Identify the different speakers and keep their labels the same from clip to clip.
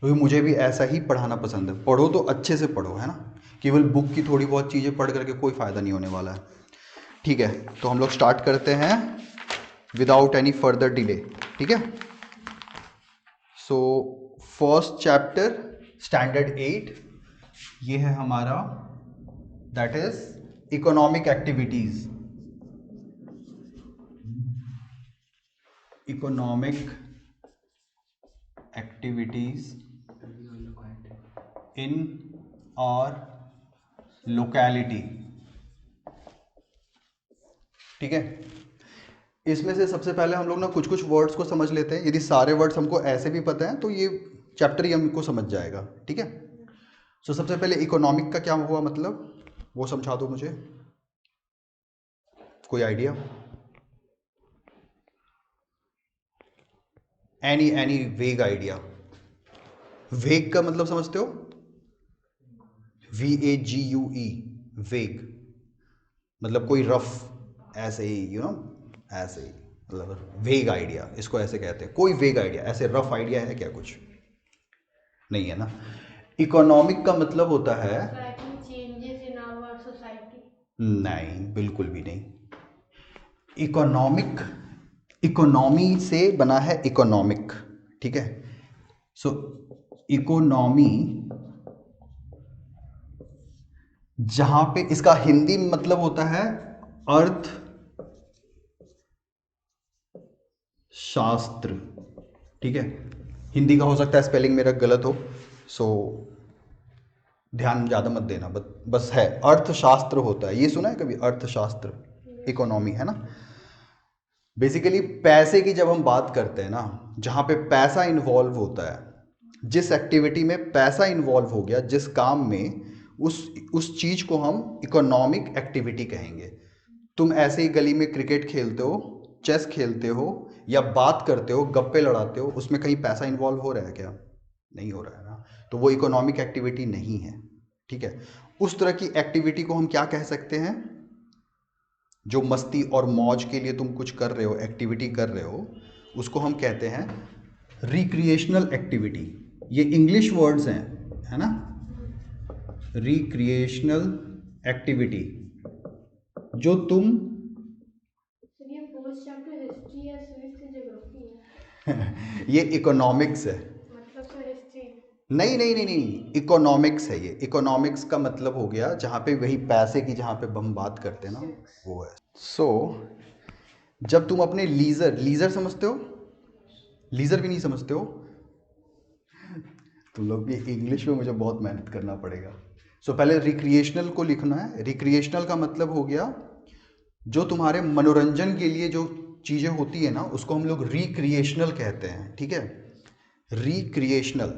Speaker 1: क्योंकि मुझे भी ऐसा ही पढ़ाना पसंद है। पढ़ो तो अच्छे से पढ़ो, है ना। केवल बुक की थोड़ी बहुत चीज़ें पढ़ करके कोई फ़ायदा नहीं होने वाला है। ठीक है, तो हम लोग स्टार्ट करते हैं विदाउट एनी फर्दर डिले। ठीक है, सो फर्स्ट चैप्टर स्टैंडर्ड 8 ये है हमारा, that is economic activities. Economic activities in और लोकेलिटी। ठीक है, इसमें से सबसे पहले हम लोग ना कुछ कुछ वर्ड्स को समझ लेते हैं। यदि सारे वर्ड्स हमको ऐसे भी पता हैं तो ये चैप्टर ही हमको समझ जाएगा। ठीक है, सो सबसे पहले इकोनॉमिक का क्या हुआ मतलब, वो समझा दो मुझे, कोई आइडिया? एनी वेग आइडिया? वेग का मतलब समझते हो? VAGUE, वेग मतलब कोई रफ, ऐसे ही ऐसे ही, मतलब वेग आइडिया इसको ऐसे कहते हैं। कोई वेग आइडिया, ऐसे रफ आइडिया है क्या कुछ? नहीं है ना। इकोनॉमिक का मतलब होता है,
Speaker 2: चेंजेस इन आवर सोसाइटी।
Speaker 1: नहीं बिल्कुल भी नहीं। इकोनॉमिक, इकोनॉमी से बना है इकोनॉमिक। ठीक है, सो इकोनॉमी, जहां पे इसका हिंदी मतलब होता है अर्थ शास्त्र। ठीक है, हिंदी का हो सकता है स्पेलिंग मेरा गलत हो, सो ध्यान ज़्यादा मत देना, बस है अर्थशास्त्र होता है। ये सुना है कभी अर्थशास्त्र? इकोनॉमी, है ना। बेसिकली पैसे की जब हम बात करते हैं ना, जहाँ पे पैसा इन्वॉल्व होता है, जिस एक्टिविटी में पैसा इन्वॉल्व हो गया, जिस काम में, उस चीज़ को हम इकोनॉमिक एक्टिविटी कहेंगे। तुम ऐसे ही गली में क्रिकेट खेलते हो, चेस खेलते हो, या बात करते हो, गप्पे लड़ाते हो, उसमें कहीं पैसा इन्वॉल्व हो रहा है क्या? नहीं हो रहा है ना, तो वो इकोनॉमिक एक्टिविटी नहीं है। ठीक है, उस तरह की एक्टिविटी को हम क्या कह सकते हैं? जो मस्ती और मौज के लिए तुम कुछ कर रहे हो, एक्टिविटी कर रहे हो, उसको हम कहते हैं रिक्रिएशनल एक्टिविटी। ये इंग्लिश वर्ड्स हैं, है ना। रिक्रिएशनल एक्टिविटी जो तुम
Speaker 2: सर ये फर्स्ट चैप्टर हिस्ट्री या सिविक्स या ज्योग्राफी है?
Speaker 1: ये इकोनॉमिक्स है।
Speaker 2: मतलब सर हिस्ट्री।
Speaker 1: नहीं नहीं नहीं नहीं, इकोनॉमिक्स है ये। इकोनॉमिक्स का मतलब हो गया जहाँ पे वही पैसे की, जहाँ पे हम बात करते हैं ना, वो है। सो जब तुम अपने लीजर, लीजर समझते हो? लीजर भी नहीं समझते हो? तुम लोग भी इंग्लिश में मुझे बहुत मेहनत करना पड़ेगा। सो पहले रिक्रिएशनल को लिखना है। रिक्रिएशनल का मतलब हो गया जो तुम्हारे मनोरंजन के लिए जो चीज़ें होती है ना, उसको हम लोग रिक्रिएशनल कहते हैं। ठीक है, रिक्रिएशनल।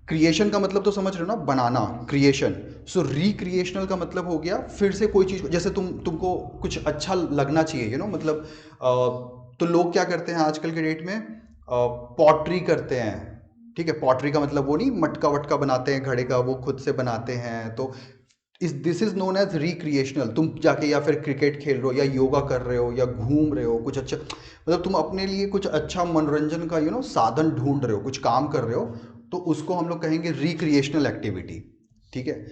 Speaker 1: क्रिएशन का मतलब तो समझ रहे हो ना, बनाना, क्रिएशन। सो रिक्रिएशनल का मतलब हो गया फिर से कोई चीज़, जैसे तुमको कुछ अच्छा लगना चाहिए, मतलब तो लोग क्या करते हैं आजकल के डेट में? पॉटरी करते हैं। ठीक है, पॉटरी का मतलब वो नहीं, मटका वटका बनाते हैं घड़े का, वो खुद से बनाते हैं। तो इस this is known as recreational. तुम जाके या फिर क्रिकेट खेल रहे हो, या योगा कर रहे हो, या घूम रहे हो, कुछ अच्छा, मतलब तुम अपने लिए कुछ अच्छा मनोरंजन का साधन ढूंढ रहे हो, कुछ काम कर रहे हो, तो उसको हम लोग कहेंगे रिक्रिएशनल एक्टिविटी। ठीक है,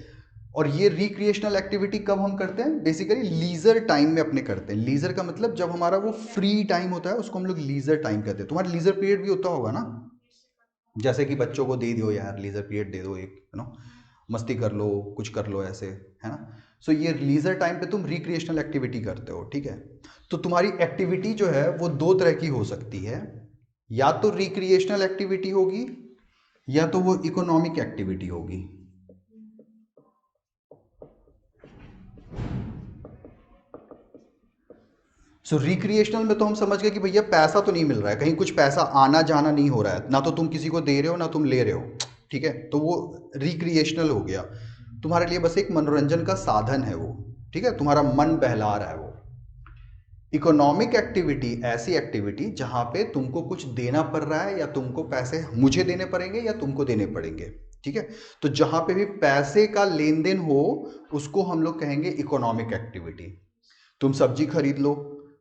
Speaker 1: और ये रिक्रिएशनल एक्टिविटी कब हम करते हैं? बेसिकली लीजर टाइम में अपने करते हैं। लीजर का मतलब जब हमारा वो फ्री टाइम होता है, उसको हम लोग लीजर टाइम कहते हैं। तुम्हारा लीजर पीरियड भी होता होगा ना, जैसे कि बच्चों को दे दो यार लीजर पीरियड, दे दो एक, मस्ती कर लो, कुछ कर लो ऐसे, है ना। सो ये लीजर टाइम पे तुम रिक्रिएशनल एक्टिविटी करते हो। ठीक है, तो तुम्हारी एक्टिविटी जो है वो दो तरह की हो सकती है, या तो रिक्रिएशनल एक्टिविटी होगी, या तो वो इकोनॉमिक एक्टिविटी होगी। सो रिक्रिएशनल में तो हम समझ गए कि भैया पैसा तो नहीं मिल रहा है, कहीं कुछ पैसा आना जाना नहीं हो रहा है, ना तो तुम किसी को दे रहे हो ना तुम ले रहे हो। ठीक है, तो वो रिक्रिएशनल हो गया, तुम्हारे लिए बस एक मनोरंजन का साधन है वो। ठीक है, तुम्हारा मन बहला रहा है वो। इकोनॉमिक एक्टिविटी ऐसी एक्टिविटी जहां पे तुमको कुछ देना पड़ रहा है, या तुमको पैसे मुझे देने पड़ेंगे या तुमको देने पड़ेंगे। ठीक है, तो जहां पे भी पैसे का लेन देन हो, उसको हम लोग कहेंगे इकोनॉमिक एक्टिविटी। तुम सब्जी खरीद लो,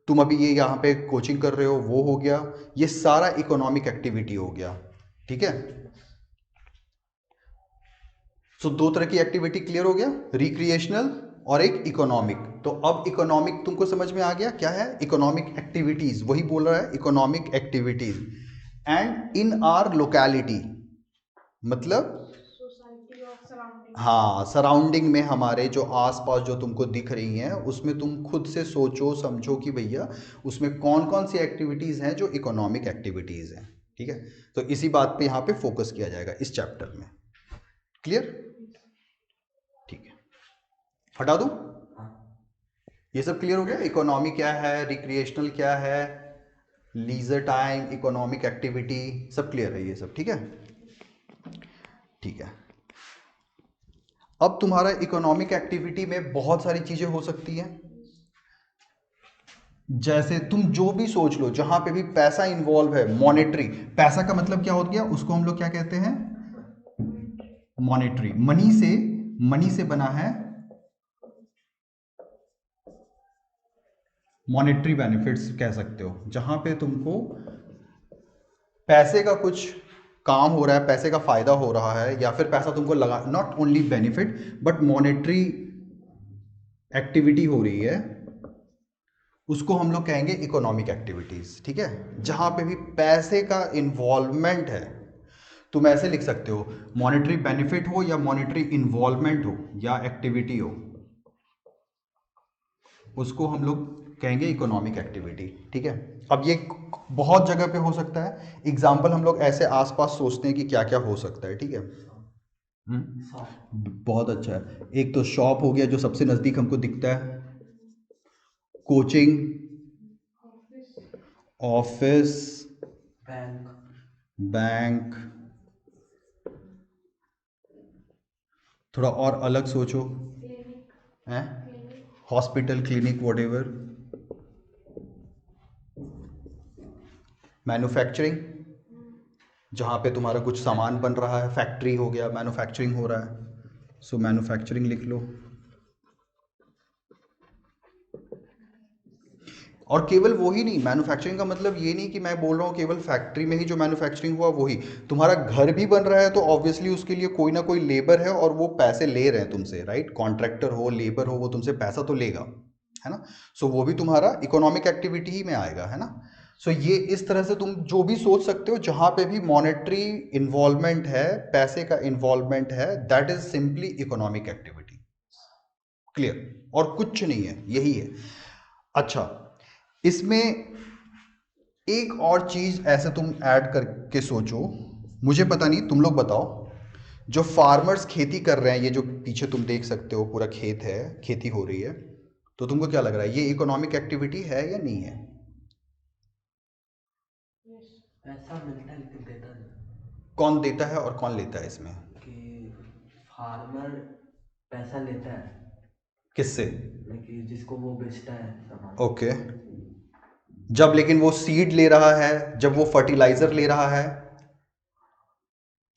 Speaker 1: तुम अभी ये यहाँ पे कोचिंग कर रहे हो, वो हो गया, ये सारा इकोनॉमिक एक्टिविटी हो गया। ठीक है, सो दो तरह की एक्टिविटी क्लियर हो गया, रिक्रिएशनल और एक इकोनॉमिक। तो अब इकोनॉमिक तुमको समझ में आ गया क्या है, इकोनॉमिक एक्टिविटीज, वही बोल रहा है economic activities. And in are locality मतलब
Speaker 2: सोसाइटी और सराउंडिंग।
Speaker 1: हाँ, सराउंडिंग में हमारे जो आसपास जो तुमको दिख रही हैं उसमें तुम खुद से सोचो समझो कि भैया उसमें कौन कौन सी एक्टिविटीज़ हैं जो इकोनॉमिक एक्टिविटीज़ हैं। ठीक है, तो इसी बात पे यहाँ पे फोकस किया जाएगा इस चैप्टर में। क्लियर? ठीक है, हटा दूँ? ये सब क्लियर हो गया, इकोनॉमी क्या है, रिक्रिएशनल क्या है, लीजर टाइम, इकोनॉमिक एक्टिविटी, सब क्लियर है ये सब। ठीक है, ठीक है। अब तुम्हारा इकोनॉमिक एक्टिविटी में बहुत सारी चीजें हो सकती हैं, जैसे तुम जो भी सोच लो जहां पे भी पैसा इन्वॉल्व है, मॉनेटरी, पैसा का मतलब क्या हो गया, उसको हम लोग क्या कहते हैं, मॉनेटरी, मनी से बना है मॉनेटरी बेनिफिट्स कह सकते हो, जहां पे तुमको पैसे का कुछ काम हो रहा है, पैसे का फायदा हो रहा है, या फिर पैसा तुमको लगा, not only benefit but monetary activity हो रही है, उसको हम लोग कहेंगे इकोनॉमिक एक्टिविटीज। ठीक है, जहां पे भी पैसे का इन्वॉल्वमेंट है, तुम ऐसे लिख सकते हो, मॉनेटरी बेनिफिट हो या मॉनेटरी इन्वॉल्वमेंट हो या एक्टिविटी हो, उसको हम लोग कहेंगे इकोनॉमिक एक्टिविटी। ठीक है, अब ये बहुत जगह पे हो सकता है, एग्जाम्पल हम लोग ऐसे आसपास सोचते हैं कि क्या क्या हो सकता है। ठीक है, बहुत अच्छा है। एक तो शॉप हो गया जो सबसे नज़दीक हमको दिखता है, कोचिंग, ऑफिस, बैंक, थोड़ा और अलग सोचो, हैं, हॉस्पिटल, क्लिनिक, व्हाटएवर, मैन्युफैक्चरिंग, जहाँ पे तुम्हारा कुछ सामान बन रहा है, फैक्ट्री हो गया, मैन्युफैक्चरिंग हो रहा है, सो मैन्युफैक्चरिंग लिख लो। और केवल वही नहीं, मैन्युफैक्चरिंग का मतलब ये नहीं कि मैं बोल रहा हूँ केवल फैक्ट्री में ही जो मैन्युफैक्चरिंग हुआ वही, तुम्हारा घर भी बन रहा है तो ऑब्वियसली उसके लिए कोई ना कोई लेबर है और वो पैसे ले रहे हैं तुमसे, राइट, कॉन्ट्रैक्टर हो, लेबर हो, वो तुमसे पैसा तो लेगा, है ना, सो वो भी तुम्हारा इकोनॉमिक एक्टिविटी ही में आएगा, है ना। सो ये इस तरह से तुम जो भी सोच सकते हो जहाँ पे भी मॉनेटरी इन्वॉल्वमेंट है, पैसे का इन्वॉल्वमेंट है, that is simply economic activity. Clear? और कुछ नहीं है, यही है। अच्छा, इसमें एक और चीज ऐसे तुम ऐड करके सोचो, मुझे पता नहीं, तुम लोग बताओ, जो फार्मर्स खेती कर रहे हैं, ये जो पीछे तुम देख सकते हो पूरा खेत है, खेती हो रही है, तो तुमको क्या लग रहा है, ये इकोनॉमिक एक्टिविटी है या नहीं है?
Speaker 3: पैसा मिलता है लेकिन देता नहीं।
Speaker 1: कौन देता है और कौन लेता है इसमें?
Speaker 3: कि फार्मर पैसा लेता है
Speaker 1: किससे?
Speaker 3: कि जिसको वो बेचता है सामान।
Speaker 1: ओके, जब लेकिन वो सीड ले रहा है, जब वो फर्टिलाइजर ले रहा है,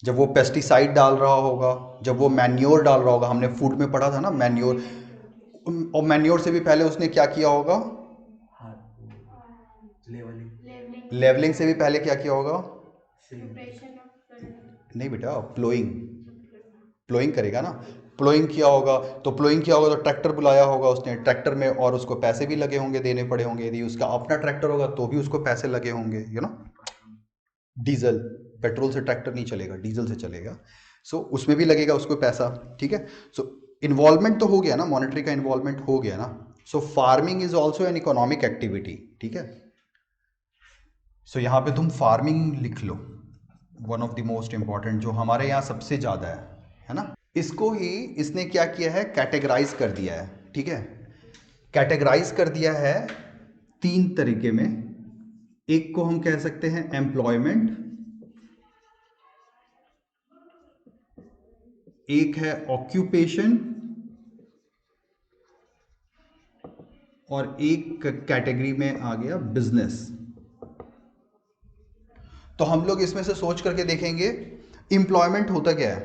Speaker 1: जब वो पेस्टिसाइड डाल रहा होगा, जब वो मैन्योर डाल रहा होगा, हमने फूड में पढ़ा था ना मैन्योर, और मैन्योर से भी पहले उसने क्या किया होगा,
Speaker 3: हाँ, लेवलिंग।
Speaker 1: लेवलिंग से भी पहले क्या किया होगा,
Speaker 2: प्रिपरेशन ऑफ
Speaker 1: नहीं बेटा, प्लोइंग, प्लोइंग करेगा ना, प्लोइंग किया होगा, तो प्लोइंग किया होगा तो ट्रैक्टर बुलाया होगा उसने, ट्रैक्टर में, और उसको पैसे भी लगे होंगे, देने पड़े होंगे, यदि उसका अपना ट्रैक्टर होगा तो भी उसको पैसे लगे होंगे, यू नो। डीजल, पेट्रोल से ट्रैक्टर नहीं चलेगा, डीजल से चलेगा, सो उसमें भी लगेगा उसको पैसा। ठीक है, सो इन्वॉल्वमेंट तो हो गया ना, मॉनेटरी का इन्वॉल्वमेंट हो गया ना, so farming is also an economic activity. ठीक है, सो यहाँ पे तुम फार्मिंग लिख लो, one of the most important, जो हमारे यहाँ सबसे ज़्यादा है ना। इसको ही इसने क्या किया है, कैटेगराइज कर दिया है। ठीक है, कैटेगराइज कर दिया है तीन तरीके में, एक को हम कह सकते हैं एम्प्लॉयमेंट, एक है ऑक्यूपेशन, और एक कैटेगरी में आ गया बिजनेस। तो हम लोग इसमें से सोच करके देखेंगे एम्प्लॉयमेंट होता क्या है,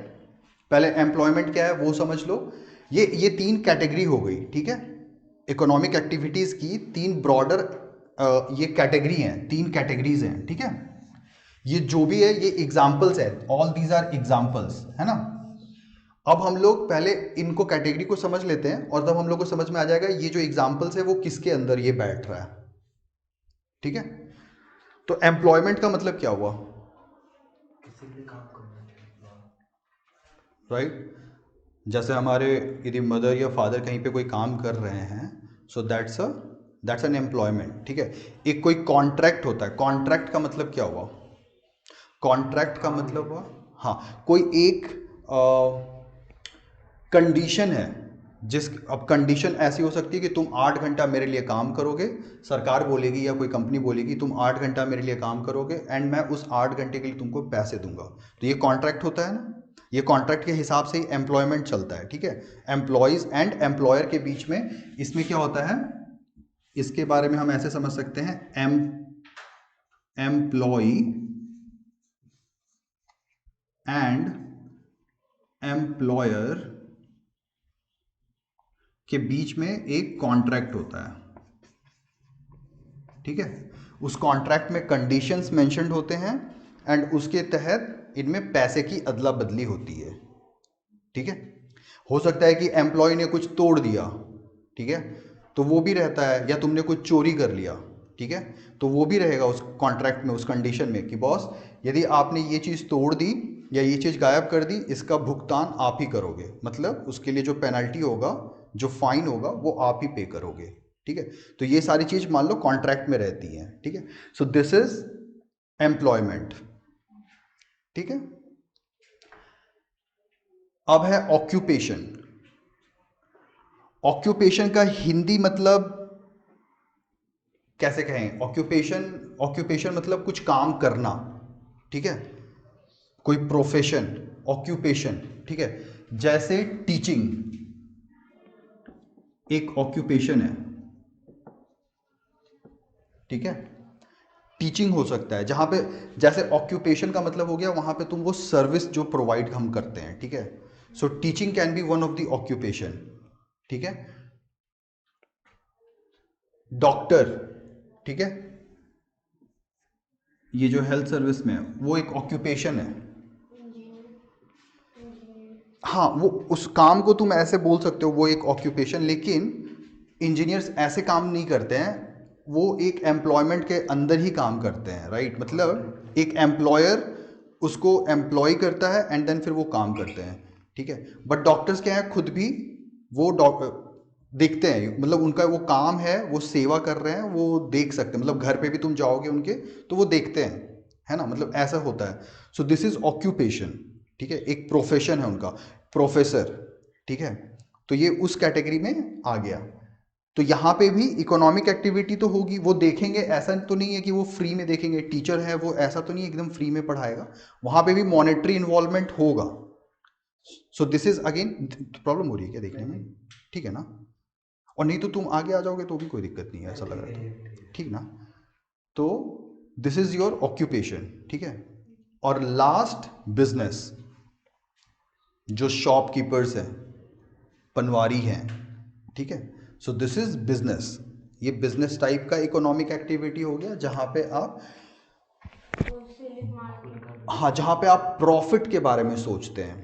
Speaker 1: पहले एम्प्लॉयमेंट क्या है वो समझ लो। ये तीन कैटेगरी हो गई। ठीक है, इकोनॉमिक एक्टिविटीज की तीन ब्रॉडर ये कैटेगरी हैं, तीन कैटेगरीज हैं। ठीक है, ये जो भी है ये एग्जाम्पल्स है, ऑल दीज आर एग्जाम्पल्स, है ना। अब हम लोग पहले इनको कैटेगरी को समझ लेते हैं और तब हम लोग को समझ में आ जाएगा ये जो एग्जाम्पल्स है वो किसके अंदर ये बैठ रहा है। ठीक है, तो एम्प्लॉयमेंट का मतलब क्या हुआ?
Speaker 3: किसी के लिए काम करना चाहिए।
Speaker 1: राइट, जैसे हमारे यदि मदर या फादर कहीं पे कोई काम कर रहे हैं, सो दैट्स एन एम्प्लॉयमेंट। ठीक है, एक कोई कॉन्ट्रैक्ट होता है, कॉन्ट्रैक्ट का मतलब क्या हुआ? कॉन्ट्रैक्ट का मतलब हुआ, हाँ, कोई एक कंडीशन है जिस, अब कंडीशन ऐसी हो सकती है कि तुम 8 घंटा मेरे लिए काम करोगे, सरकार बोलेगी या कोई कंपनी बोलेगी तुम 8 घंटा मेरे लिए काम करोगे एंड मैं उस 8 घंटे के लिए तुमको पैसे दूंगा, तो ये कॉन्ट्रैक्ट होता है ना। ये कॉन्ट्रैक्ट के हिसाब से ही एम्प्लॉयमेंट चलता है। ठीक है, एम्प्लॉयज़ एंड एम्प्लॉयर के बीच में इसमें क्या होता है, इसके बारे में हम ऐसे समझ सकते हैं, एम्प्लॉय एंड एम्प्लॉयर के बीच में एक कॉन्ट्रैक्ट होता है। ठीक है, उस कॉन्ट्रैक्ट में कंडीशंस मेंशन्ड होते हैं एंड उसके तहत इनमें पैसे की अदला बदली होती है। ठीक है, हो सकता है कि एम्प्लॉय ने कुछ तोड़ दिया, ठीक है, तो वो भी रहता है, या तुमने कुछ चोरी कर लिया, ठीक है, तो वो भी रहेगा उस कॉन्ट्रैक्ट में, उस कंडीशन में कि बॉस यदि आपने ये चीज़ तोड़ दी या ये चीज़ गायब कर दी, इसका भुगतान आप ही करोगे, मतलब उसके लिए जो पेनल्टी होगा, जो फाइन होगा, वो आप ही पे करोगे। ठीक है, तो ये सारी चीज़ मान लो कॉन्ट्रैक्ट में रहती हैं। ठीक है, सो दिस इज एम्प्लॉयमेंट। ठीक है, अब है ऑक्यूपेशन। ऑक्यूपेशन का हिंदी मतलब कैसे कहें? ऑक्यूपेशन मतलब कुछ काम करना। ठीक है, कोई प्रोफेशन, ऑक्यूपेशन। ठीक है, जैसे टीचिंग एक ऑक्यूपेशन है। ठीक है, टीचिंग हो सकता है जहां पे, जैसे ऑक्यूपेशन का मतलब हो गया वहां पे तुम वो सर्विस जो प्रोवाइड हम करते हैं। ठीक है, so teaching can be one of the occupation. ठीक है, डॉक्टर, ठीक है, ये जो हेल्थ सर्विस में है वो एक ऑक्यूपेशन है। हाँ, वो उस काम को तुम ऐसे बोल सकते हो वो एक ऑक्यूपेशन, लेकिन इंजीनियर्स ऐसे काम नहीं करते हैं, वो एक एम्प्लॉयमेंट के अंदर ही काम करते हैं। राइट, मतलब एक एम्प्लॉयर उसको एम्प्लॉय करता है एंड देन फिर वो काम करते हैं। ठीक है, बट डॉक्टर्स क्या है, खुद भी वो देखते हैं, मतलब उनका वो काम है, वो सेवा कर रहे हैं, वो देख सकते हैं, मतलब घर पे भी तुम जाओगे उनके तो वो देखते हैं, है ना, मतलब ऐसा होता है। So this is occupation. ठीक है, एक प्रोफेशन है उनका, प्रोफेसर। ठीक है, तो ये उस कैटेगरी में आ गया। तो यहाँ पे भी इकोनॉमिक एक्टिविटी तो होगी, वो देखेंगे, ऐसा तो नहीं है कि वो फ्री में देखेंगे, टीचर है वो ऐसा तो नहीं है एकदम फ्री में पढ़ाएगा, वहाँ पे भी मॉनेटरी इन्वॉल्वमेंट होगा। So this is again, problem हो रही है क्या देखने में? ठीक है ना, और नहीं तो तुम आगे आ जाओगे तो भी कोई दिक्कत नहीं है, ऐसा लग रहा है। ठीक ना, तो दिस इज योर ऑक्यूपेशन। ठीक है, और लास्ट बिजनेस, जो शॉपकीपर्स हैं, पनवारी हैं। ठीक है, सो दिस इज बिजनेस। ये बिजनेस टाइप का इकोनॉमिक एक्टिविटी हो गया जहां पे आप,
Speaker 2: होलसेल मार्केट।
Speaker 1: हाँ, जहां पे आप प्रॉफिट के बारे में सोचते हैं,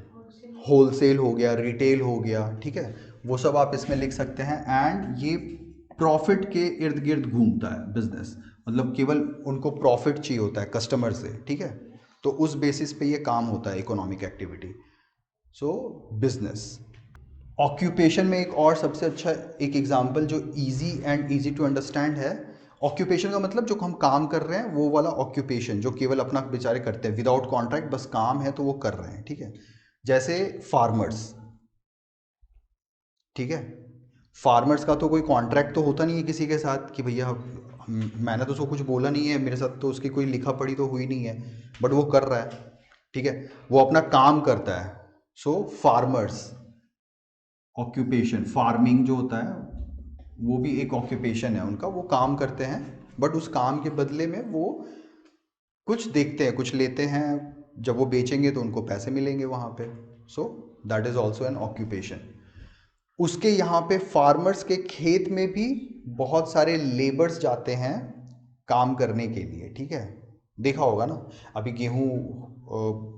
Speaker 1: होलसेल हो गया, रिटेल हो गया। ठीक है, वो सब आप इसमें लिख सकते हैं, एंड ये प्रॉफिट के इर्द गिर्द घूमता है बिजनेस, मतलब केवल उनको प्रॉफिट चाहिए होता है कस्टमर से। ठीक है, तो उस बेसिस पे ये काम होता है economic activity. So business. Occupation में एक और सबसे अच्छा एक एग्जांपल जो easy and easy to understand है, ऑक्यूपेशन का मतलब जो हम काम कर रहे हैं वो वाला ऑक्यूपेशन, जो केवल अपना बेचारे करते हैं विदाउट कॉन्ट्रैक्ट, बस काम है तो वो कर रहे हैं। ठीक है, जैसे फार्मर्स। ठीक है, फार्मर्स का तो कोई कॉन्ट्रैक्ट तो होता नहीं है किसी के साथ कि भैया मैंने तो उसको कुछ बोला नहीं है, मेरे साथ तो उसकी कोई लिखा पढ़ी तो हुई नहीं है, बट वो कर रहा है। ठीक है, वो अपना काम करता है। सो फार्मर्स ऑक्यूपेशन, फार्मिंग जो होता है वो भी एक ऑक्यूपेशन है उनका, वो काम करते हैं, बट उस काम के बदले में वो कुछ देखते हैं, कुछ लेते हैं, जब वो बेचेंगे तो उनको पैसे मिलेंगे वहाँ पे। सो that is also N occupation. उसके यहाँ पे फार्मर्स के खेत में भी बहुत सारे लेबर्स जाते हैं काम करने के लिए। ठीक है, देखा होगा ना, अभी गेहूँ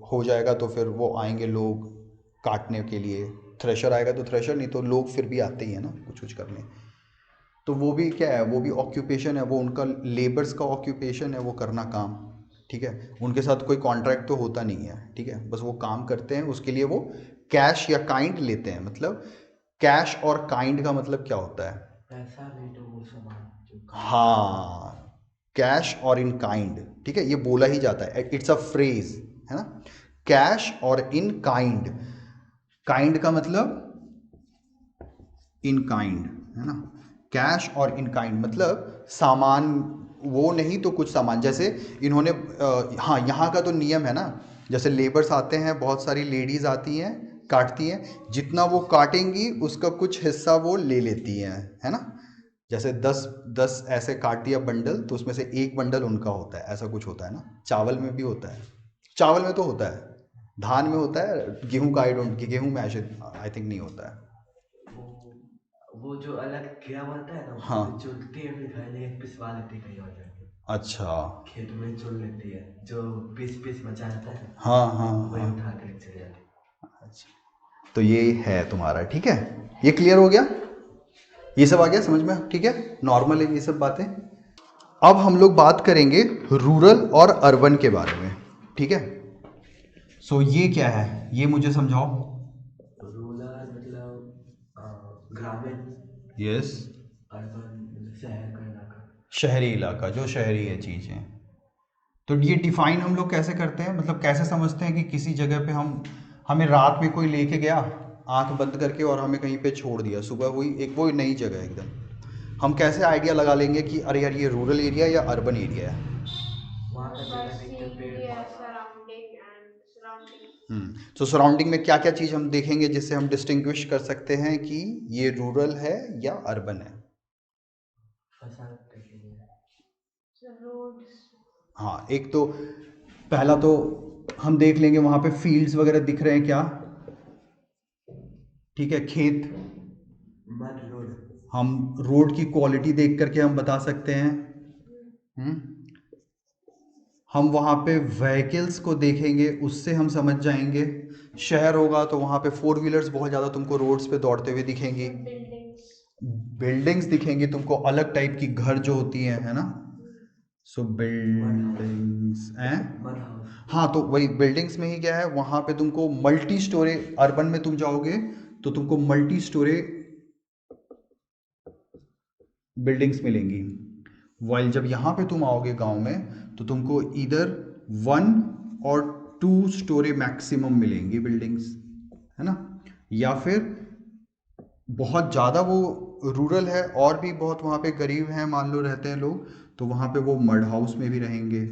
Speaker 1: हो जाएगा तो फिर वो आएंगे लोग, काटने के लिए। थ्रेशर आएगा तो थ्रेशर, नहीं तो लोग फिर भी आते ही है ना कुछ कुछ करने। तो वो भी क्या है, वो भी ऑक्यूपेशन है, वो उनका लेबर्स का ऑक्यूपेशन है, वो करना काम, ठीक है। उनके साथ कोई कॉन्ट्रैक्ट तो होता नहीं है, ठीक है, बस वो काम करते हैं, उसके लिए वो कैश या काइंड लेते हैं। मतलब कैश और काइंड का मतलब क्या होता है?
Speaker 3: पैसा नहीं तो वो सामान जो काम का है।
Speaker 1: हाँ, कैश और इन काइंड, ठीक है, ये बोला ही जाता है, इट्स अ फ्रेज, है ना, कैश और इन काइंड। काइंड का मतलब इन काइंड, है ना, कैश और इन काइंड मतलब सामान, वो नहीं तो कुछ सामान। जैसे इन्होंने हाँ, यहाँ का तो नियम है ना, जैसे लेबर्स आते हैं, बहुत सारी लेडीज आती हैं, काटती हैं, जितना वो काटेंगी उसका कुछ हिस्सा वो ले लेती हैं, है ना। जैसे 10 ऐसे काट दिया बंडल, तो उसमें से एक बंडल उनका होता है, ऐसा कुछ होता है ना। चावल में भी होता है, चावल में तो होता है, धान में होता है, गेहूं का आई डोंट, गेहूं में आई थिंक नहीं होता है।
Speaker 3: वो वो जो अलग कीड़ा बनता है ना, उसको
Speaker 1: हाँ,
Speaker 3: फिर चुनती है, फिर घर लेके पिसवा लेती है कहीं और जाके।
Speaker 1: अच्छा,
Speaker 3: खेत में चुन लेती है, जो पीस पीस बचा रहता है
Speaker 1: हाँ हाँ
Speaker 3: वही
Speaker 1: हाँ,
Speaker 3: उठा के लेके चले जाती
Speaker 1: अच्छा, तो ये है तुम्हारा, ठीक है, ये क्लियर हो गया, ये सब आ गया समझ में, ठीक है, नॉर्मल है ये सब बातें। अब हम लोग बात करेंगे रूरल और अर्बन के बारे में, ठीक है। सो ये क्या है, ये मुझे समझाओ।
Speaker 3: है। रूरल मतलब ग्रामीण,
Speaker 1: यस,
Speaker 3: अर्बन मतलब शहर का इलाका।
Speaker 1: शहरी इलाका, जो शहरी है चीज़ें। तो ये डिफाइन हम लोग कैसे करते हैं, मतलब कैसे समझते हैं कि किसी जगह पे हमें रात में कोई लेके गया आंख बंद करके और हमें कहीं पे छोड़ दिया, सुबह हुई एक वो नई जगह एकदम, हम कैसे आइडिया लगा लेंगे कि अरे यार ये रूरल एरिया या अर्बन एरिया है?
Speaker 3: वहाँ का
Speaker 2: by
Speaker 3: जगह देख के
Speaker 2: seeing
Speaker 3: पेड़
Speaker 2: their
Speaker 3: पौधा।
Speaker 2: surrounding and surrounding.
Speaker 1: तो सराउंडिंग में क्या क्या चीज़ हम देखेंगे जिससे हम डिस्टिंग्विश कर सकते हैं कि ये रूरल है या अर्बन है?
Speaker 3: फसल देखेंगे।
Speaker 2: The roads.
Speaker 1: हाँ, एक तो पहला तो हम देख लेंगे वहाँ पे फील्ड्स वगैरह दिख रहे हैं क्या, ठीक है, खेत।
Speaker 3: Mud road.
Speaker 1: हम रोड की क्वालिटी देख करके हम बता सकते हैं। हम्म हम वहाँ पे व्हीकल्स को देखेंगे, उससे हम समझ जाएंगे। शहर होगा तो वहाँ पे फोर व्हीलर्स बहुत ज़्यादा तुमको रोड्स पे दौड़ते हुए दिखेंगी,
Speaker 2: The buildings.
Speaker 1: बिल्डिंग्स दिखेंगी तुमको, अलग टाइप की घर जो होती हैं, है ना। सो
Speaker 3: मड हाउस।
Speaker 1: बिल्डिंग्स हैं,
Speaker 3: मड हाउस।
Speaker 1: हाँ, तो वही बिल्डिंग्स में ही क्या है, वहाँ पे तुमको मल्टी स्टोरे, अर्बन में तुम जाओगे तो तुमको मल्टी स्टोरे बिल्डिंग्स मिलेंगी, वाइल जब यहाँ पे तुम आओगे गांव में तो तुमको इधर 1 और 2 स्टोरे मैक्सिमम मिलेंगी बिल्डिंग्स, है ना। या फिर बहुत ज़्यादा वो रूरल है और भी बहुत वहाँ पे गरीब हैं, मान लो रहते हैं लोग, तो वहाँ पे वो मड हाउस में भी रहेंगे,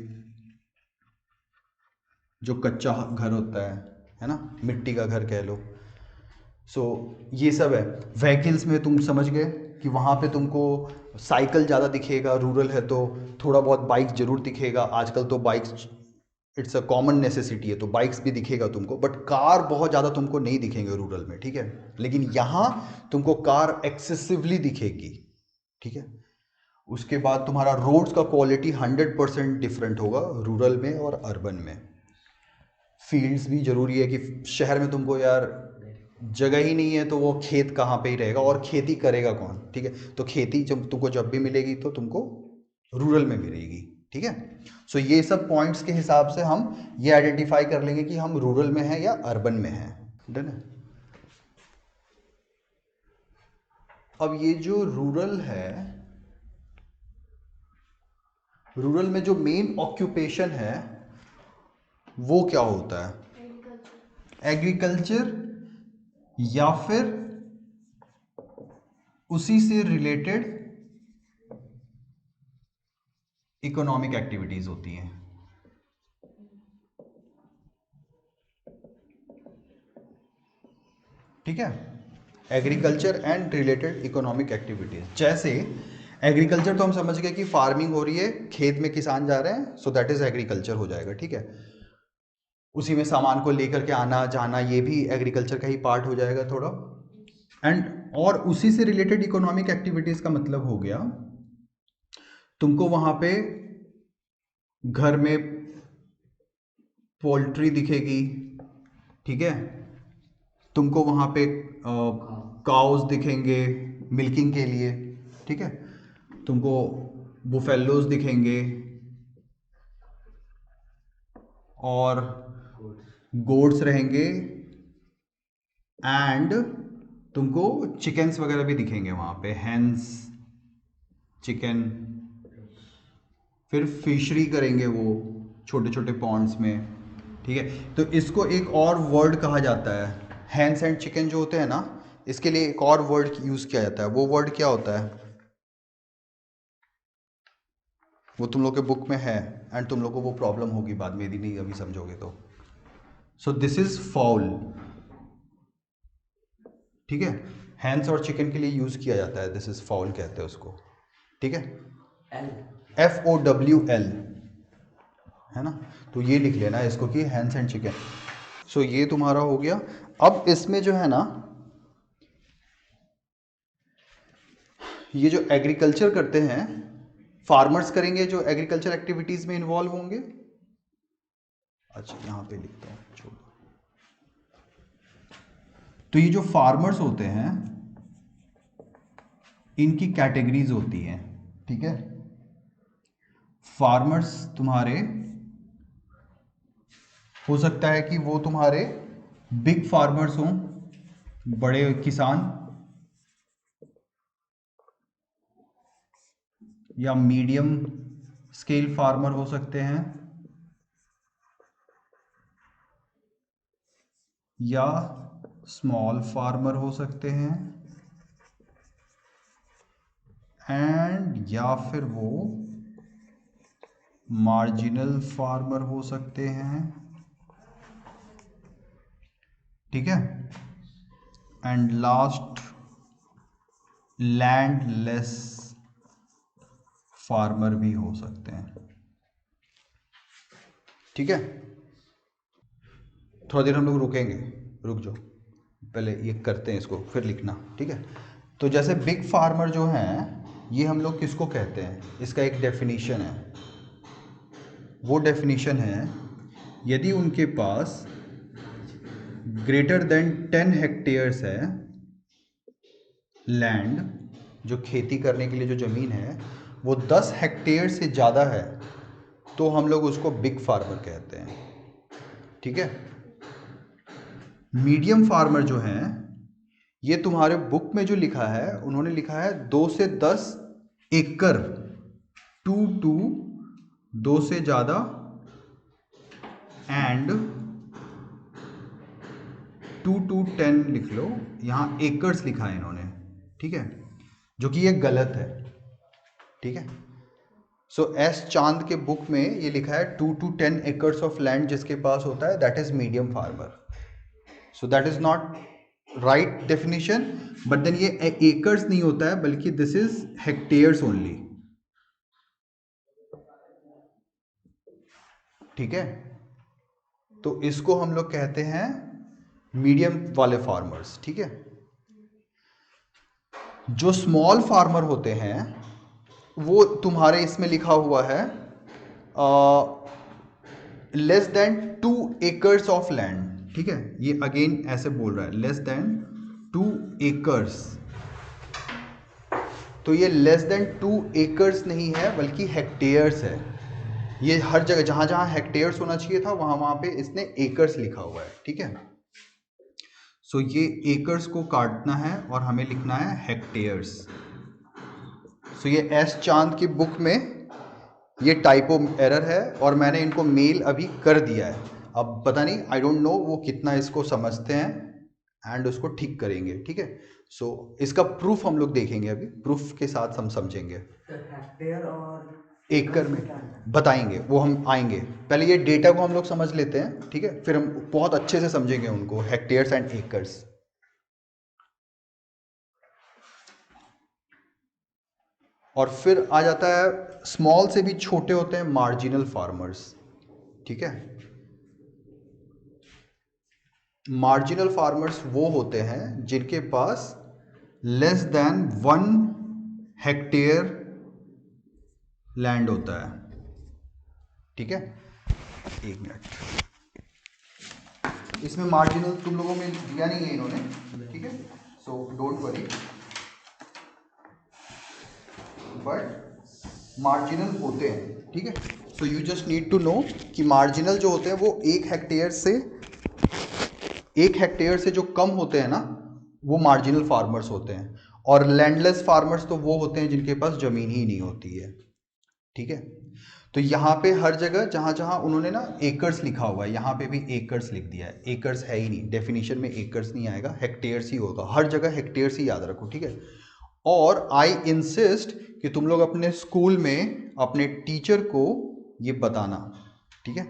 Speaker 1: जो कच्चा घर होता है ना, मिट्टी का घर कह लो। सो ये सब है। व्हीकल्स में तुम समझ गए कि वहाँ पे तुमको साइकिल ज़्यादा दिखेगा, रूरल है तो थोड़ा बहुत बाइक जरूर दिखेगा, आजकल तो bikes it's a common necessity है, तो बाइक्स भी दिखेगा तुमको, बट कार बहुत ज़्यादा तुमको नहीं दिखेंगे रूरल में, ठीक है। लेकिन यहाँ तुमको कार एक्सेसिवली दिखेगी, ठीक है। उसके बाद तुम्हारा रोड्स का क्वालिटी 100% डिफरेंट होगा रूरल में और अर्बन में। फील्ड्स भी ज़रूरी है कि शहर में तुमको यार जगह ही नहीं है तो वो खेत कहाँ पे ही रहेगा और खेती करेगा कौन, ठीक है। तो खेती जब तुमको जब भी मिलेगी तो तुमको रूरल में मिलेगी, ठीक है। सो ये सब पॉइंट्स के हिसाब से हम ये आइडेंटिफाई कर लेंगे कि हम रूरल में हैं या अर्बन में हैं, डन है। अब ये जो रूरल है, रूरल में जो मेन ऑक्यूपेशन है वो क्या होता है?
Speaker 2: Agriculture.
Speaker 1: एग्रीकल्चर या फिर उसी से रिलेटेड इकोनॉमिक एक्टिविटीज होती हैं, ठीक है। Agriculture and related economic activities, जैसे एग्रीकल्चर तो हम समझ गए कि फार्मिंग हो रही है, खेत में किसान जा रहे हैं, सो दैट इज एग्रीकल्चर हो जाएगा, ठीक है। उसी में सामान को लेकर के आना जाना, ये भी एग्रीकल्चर का ही पार्ट हो जाएगा थोड़ा। एंड और उसी से रिलेटेड इकोनॉमिक एक्टिविटीज का मतलब हो गया तुमको वहां पे घर में पोल्ट्री दिखेगी, ठीक है, तुमको वहाँ पे काउस दिखेंगे मिल्किंग के लिए, ठीक है, तुमको बुफेलोज दिखेंगे और गोट्स रहेंगे एंड तुमको चिकन्स वगैरह भी दिखेंगे वहाँ पे, हैंस, चिकन। फिर फिशरी करेंगे वो छोटे छोटे पॉन्ड्स में, ठीक है। तो इसको एक और वर्ड कहा जाता है, हैंस एंड चिकन जो होते हैं ना, इसके लिए एक और वर्ड यूज़ किया जाता है। वो वर्ड क्या होता है? वो तुम लोग के बुक में है एंड तुम लोग को वो प्रॉब्लम होगी बाद में यदि नहीं अभी समझोगे तो। सो दिस इज फाउल, ठीक है। हैंस और चिकन के लिए यूज़ किया जाता है, दिस इज फाउल कहते हैं उसको, ठीक है। FOWL है ना, तो ये लिख लेना इसको कि हैंस एंड चिकन। सो ये तुम्हारा हो गया। अब इसमें जो है ना, ये जो एग्रीकल्चर करते हैं, फार्मर्स करेंगे जो एग्रीकल्चर एक्टिविटीज में इन्वॉल्व होंगे। अच्छा यहाँ पे लिखता हूँ, छोड़ो। तो ये जो फार्मर्स होते हैं इनकी कैटेगरीज होती हैं, ठीक है। फार्मर्स तुम्हारे हो सकता है कि वो तुम्हारे बिग फार्मर्स हों, बड़े किसान, या मीडियम स्केल फार्मर हो सकते हैं, या स्मॉल फार्मर हो सकते हैं, एंड या फिर वो मार्जिनल फार्मर हो सकते हैं, ठीक है। एंड लास्ट लैंडलेस फार्मर भी हो सकते हैं, ठीक है। थोड़ा देर हम लोग रुकेंगे, रुक जाओ, पहले ये करते हैं इसको फिर लिखना, ठीक है। तो जैसे बिग फार्मर जो हैं ये हम लोग किसको कहते हैं, इसका एक डेफिनेशन है। वो डेफिनेशन है यदि उनके पास ग्रेटर देन 10 हेक्टेयर्स है लैंड, जो खेती करने के लिए जो ज़मीन है वो 10 हेक्टेयर से ज़्यादा है, तो हम लोग उसको बिग फार्मर कहते हैं, ठीक है। मीडियम फार्मर जो हैं ये तुम्हारे बुक में जो लिखा है, उन्होंने लिखा है 2 से 10 एकड़, 2 से ज़्यादा एंड 2 to 10 लिख लो, यहाँ एकर्स लिखा है इन्होंने, ठीक है, जो कि ये गलत है, ठीक है। सो एस चांद के बुक में ये लिखा है 2 to 10 एकर्स ऑफ लैंड जिसके पास होता है that is medium farmer. So that is not right definition, but then ये एकर्स नहीं होता है बल्कि दिस इज हेक्टेयर्स ओनली, ठीक है। तो इसको हम लोग कहते हैं मीडियम वाले फार्मर्स, ठीक है। जो स्मॉल फार्मर होते हैं वो तुम्हारे इसमें लिखा हुआ है less than 2 acres of land, ठीक है। ये अगेन ऐसे बोल रहा है लेस देन 2 एकर्स, तो ये लेस देन 2 एकर्स नहीं है बल्कि हेक्टेयर्स है। ये हर जगह जहां जहां हेक्टेयर्स होना चाहिए था वहां वहां पे इसने एकर्स लिखा हुआ है, ठीक है। सो ये एकर्स को काटना है और हमें लिखना है हेक्टेयर्स। सो ये एस चांद की बुक में ये टाइपो एरर है और मैंने इनको मेल अभी कर दिया है। अब पता नहीं, आई डोंट नो वो कितना इसको समझते हैं एंड उसको ठीक करेंगे, ठीक है। सो इसका प्रूफ हम लोग देखेंगे, अभी प्रूफ के साथ हम समझेंगे।
Speaker 3: हेक्टेयर और
Speaker 1: एकड़ में
Speaker 3: क्या है?
Speaker 1: बताएंगे, वो हम आएंगे, पहले ये डेटा को हम लोग समझ लेते हैं, ठीक है, फिर हम बहुत अच्छे से समझेंगे उनको, हेक्टेयर्स एंड एकर्स। और फिर आ जाता है स्मॉल से भी छोटे होते हैं मार्जिनल फार्मर्स, ठीक है। मार्जिनल फार्मर्स वो होते हैं जिनके पास लेस देन 1 हेक्टेयर लैंड होता है, ठीक है। 1 मिनट। इसमें मार्जिनल तुम लोगों में दिया नहीं है इन्होंने, ठीक है, so don't worry, but marginal होते हैं, ठीक है। So you just need to know कि मार्जिनल जो होते हैं वो 1 हेक्टेयर से जो कम होते हैं ना, वो मार्जिनल फार्मर्स होते हैं, और लैंडलेस फार्मर्स तो वो होते हैं जिनके पास ज़मीन ही नहीं होती है, ठीक है। तो यहाँ पे हर जगह जहाँ जहाँ उन्होंने ना एकर्स लिखा हुआ है, यहाँ पे भी एकर्स लिख दिया है, एकर्स है ही नहीं, डेफिनेशन में एकर्स नहीं आएगा, हेक्टेयर्स ही होगा, हर जगह हेक्टेयर्स ही याद रखो, ठीक है। और आई इंसिस्ट कि तुम लोग अपने स्कूल में अपने टीचर को ये बताना, ठीक है।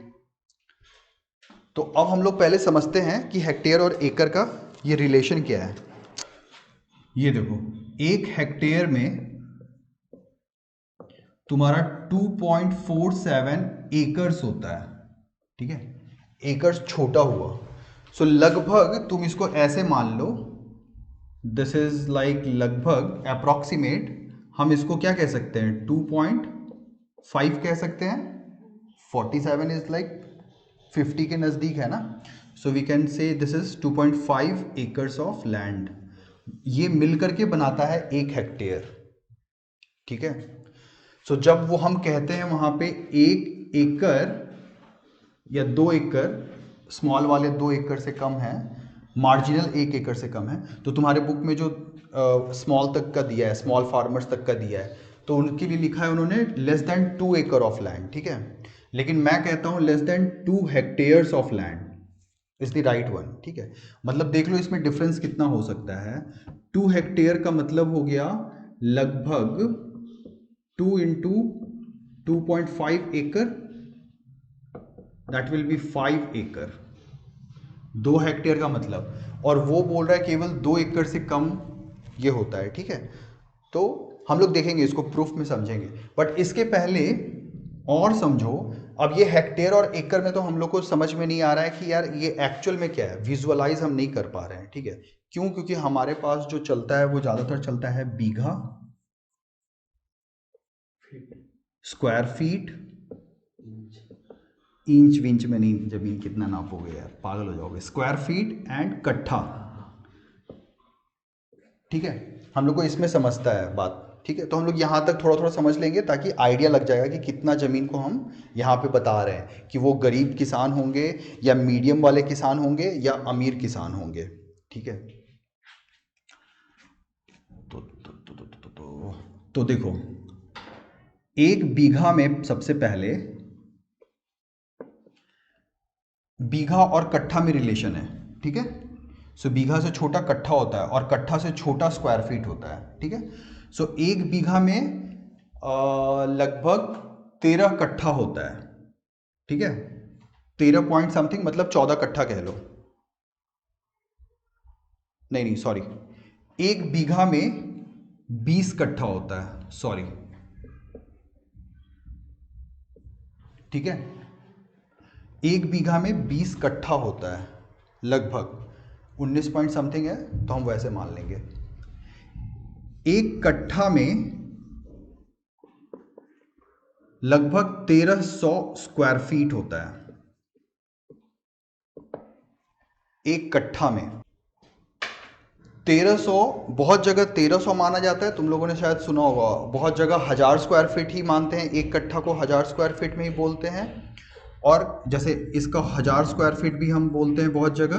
Speaker 1: तो अब हम लोग पहले समझते हैं कि हेक्टेयर और एकड़ का ये रिलेशन क्या है। ये देखो, 1 हेक्टेयर में तुम्हारा 2.47 एकर्स होता है, ठीक है, एकर्स छोटा हुआ। सो लगभग तुम इसको ऐसे मान लो, दिस इज लाइक लगभग अप्रॉक्सीमेट, हम इसको क्या कह सकते हैं, 2.5 कह सकते हैं, 47 इज लाइक 50 के नज़दीक है ना, so we can say this is 2.5 acres of land. ये मिलकर के बनाता है 1 हेक्टेयर, ठीक है। सो जब वो हम कहते हैं वहाँ पे 1 एकड़ या 2 एकड़, स्मॉल वाले 2 एकड़ से कम है, मार्जिनल 1 एकड़ से कम है, तो तुम्हारे बुक में जो स्मॉल तक का दिया है, स्मॉल फार्मर्स तक का दिया है, तो उनके लिए लिखा है उन्होंने लेस देन 2 एकड़ ऑफ लैंड, ठीक है। लेकिन मैं कहता हूँ less than 2 hectares of land is the right one, ठीक है। मतलब देख लो इसमें डिफरेंस कितना हो सकता है। 2 हेक्टेयर का मतलब हो गया लगभग 2 इंटू 2.5 एकड़, दैट विल बी 5 एकड़, 2 हेक्टेयर का मतलब, और वो बोल रहा है केवल 2 एकड़ से कम ये होता है, ठीक है। तो हम लोग देखेंगे इसको, प्रूफ में समझेंगे, बट इसके पहले और समझो। अब ये हेक्टेयर और एकड़ में तो हम लोग को समझ में नहीं आ रहा है कि यार ये एक्चुअल में क्या है, विजुअलाइज हम नहीं कर पा रहे हैं, ठीक है। क्यों? क्योंकि हमारे पास जो चलता है वो ज़्यादातर चलता है बीघा, स्क्वायर फीट, इंच विंच में नहीं, जमीन कितना नापोगे यार, पागल हो जाओगे, स्क्वायर फीट एंड कट्ठा, ठीक है। हम लोग को इसमें समझता है बात, ठीक है। तो हम लोग यहाँ तक थोड़ा थोड़ा समझ लेंगे ताकि आइडिया लग जाएगा कि कितना ज़मीन को हम यहाँ पे बता रहे हैं, कि वो गरीब किसान होंगे या मीडियम वाले किसान होंगे या अमीर किसान होंगे, ठीक है। तो देखो, 1 बीघा में सबसे पहले बीघा और कट्ठा में रिलेशन है, ठीक है। सो बीघा से छोटा कट्ठा होता है और कट्ठा से छोटा स्क्वायर फीट होता है, ठीक है। सो 1 बीघा में लगभग 13 कट्ठा होता है, ठीक है, 13 पॉइंट समथिंग, मतलब 14 कट्ठा कह लो, नहीं सॉरी, 1 बीघा में 20 कट्ठा होता है, सॉरी, ठीक है। 1 बीघा में 20 कट्ठा होता है, लगभग 19 पॉइंट समथिंग है, तो हम वैसे मान लेंगे। 1 कट्ठा में लगभग 1300 स्क्वायर फीट होता है, 1 कट्ठा में 1300, बहुत जगह 1300 माना जाता है, तुम लोगों ने शायद सुना होगा, बहुत जगह 1000 स्क्वायर फीट ही मानते हैं, 1 कट्ठा को 1000 स्क्वायर फीट में ही बोलते हैं, और जैसे इसका 1000 स्क्वायर फीट भी हम बोलते हैं बहुत जगह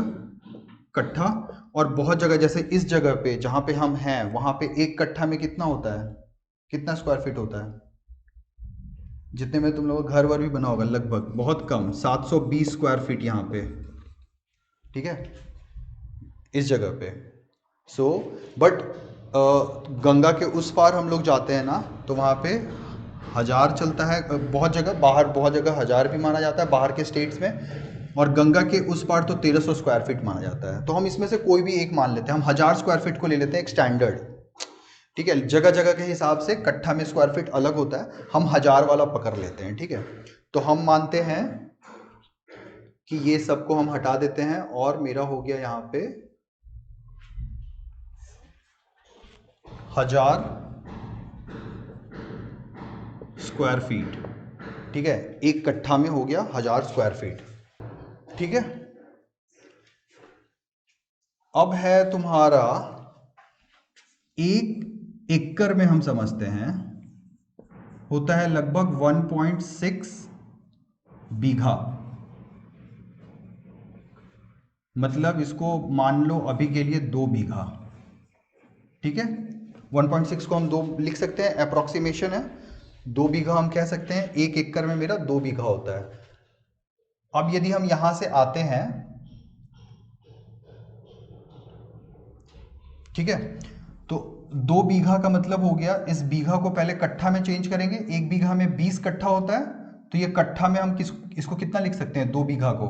Speaker 1: कट्ठा, और बहुत जगह जैसे इस जगह पे जहाँ पे हम हैं वहाँ पे 1 कट्ठा में कितना होता है, कितना स्क्वायर फीट होता है, जितने में तुम लोगों का घर वर भी बना होगा, लगभग बहुत कम 720 स्क्वायर फीट यहाँ पे, ठीक है, इस जगह पे। सो बट गंगा के उस पार हम लोग जाते हैं ना, तो वहाँ पे 1000 चलता है, बहुत जगह बाहर, बहुत जगह 1000 भी माना जाता है बाहर के स्टेट्स में, और गंगा के उस पार तो 1300 स्क्वायर फीट माना जाता है। तो हम इसमें से कोई भी एक मान लेते हैं, हम 1000 स्क्वायर फीट को ले लेते हैं एक स्टैंडर्ड, ठीक है। जगह जगह के हिसाब से कट्ठा में स्क्वायर फीट अलग होता है, हम 1000 वाला पकड़ लेते हैं, ठीक है। तो हम मानते हैं कि ये सबको हम हटा देते हैं, और मेरा हो गया यहाँ पे 1000 स्क्वायर फीट, ठीक है, 1 कट्ठा में हो गया 1000 स्क्वायर फीट, ठीक है। अब है तुम्हारा 1 एकड़ में हम समझते हैं होता है लगभग 1.6 बीघा। मतलब इसको मान लो अभी के लिए 2 बीघा, ठीक है। 1.6 को हम 2 लिख सकते हैं, अप्रोक्सीमेशन है। 2 बीघा हम कह सकते हैं, 1 एकड़ में मेरा 2 बीघा होता है। अब यदि हम यहां से आते हैं, ठीक है, तो 2 बीघा का मतलब हो गया, इस बीघा को पहले कट्ठा में चेंज करेंगे। 1 बीघा में 20 कट्ठा होता है, तो ये कट्ठा में हम इसको कितना लिख सकते हैं 2 बीघा को?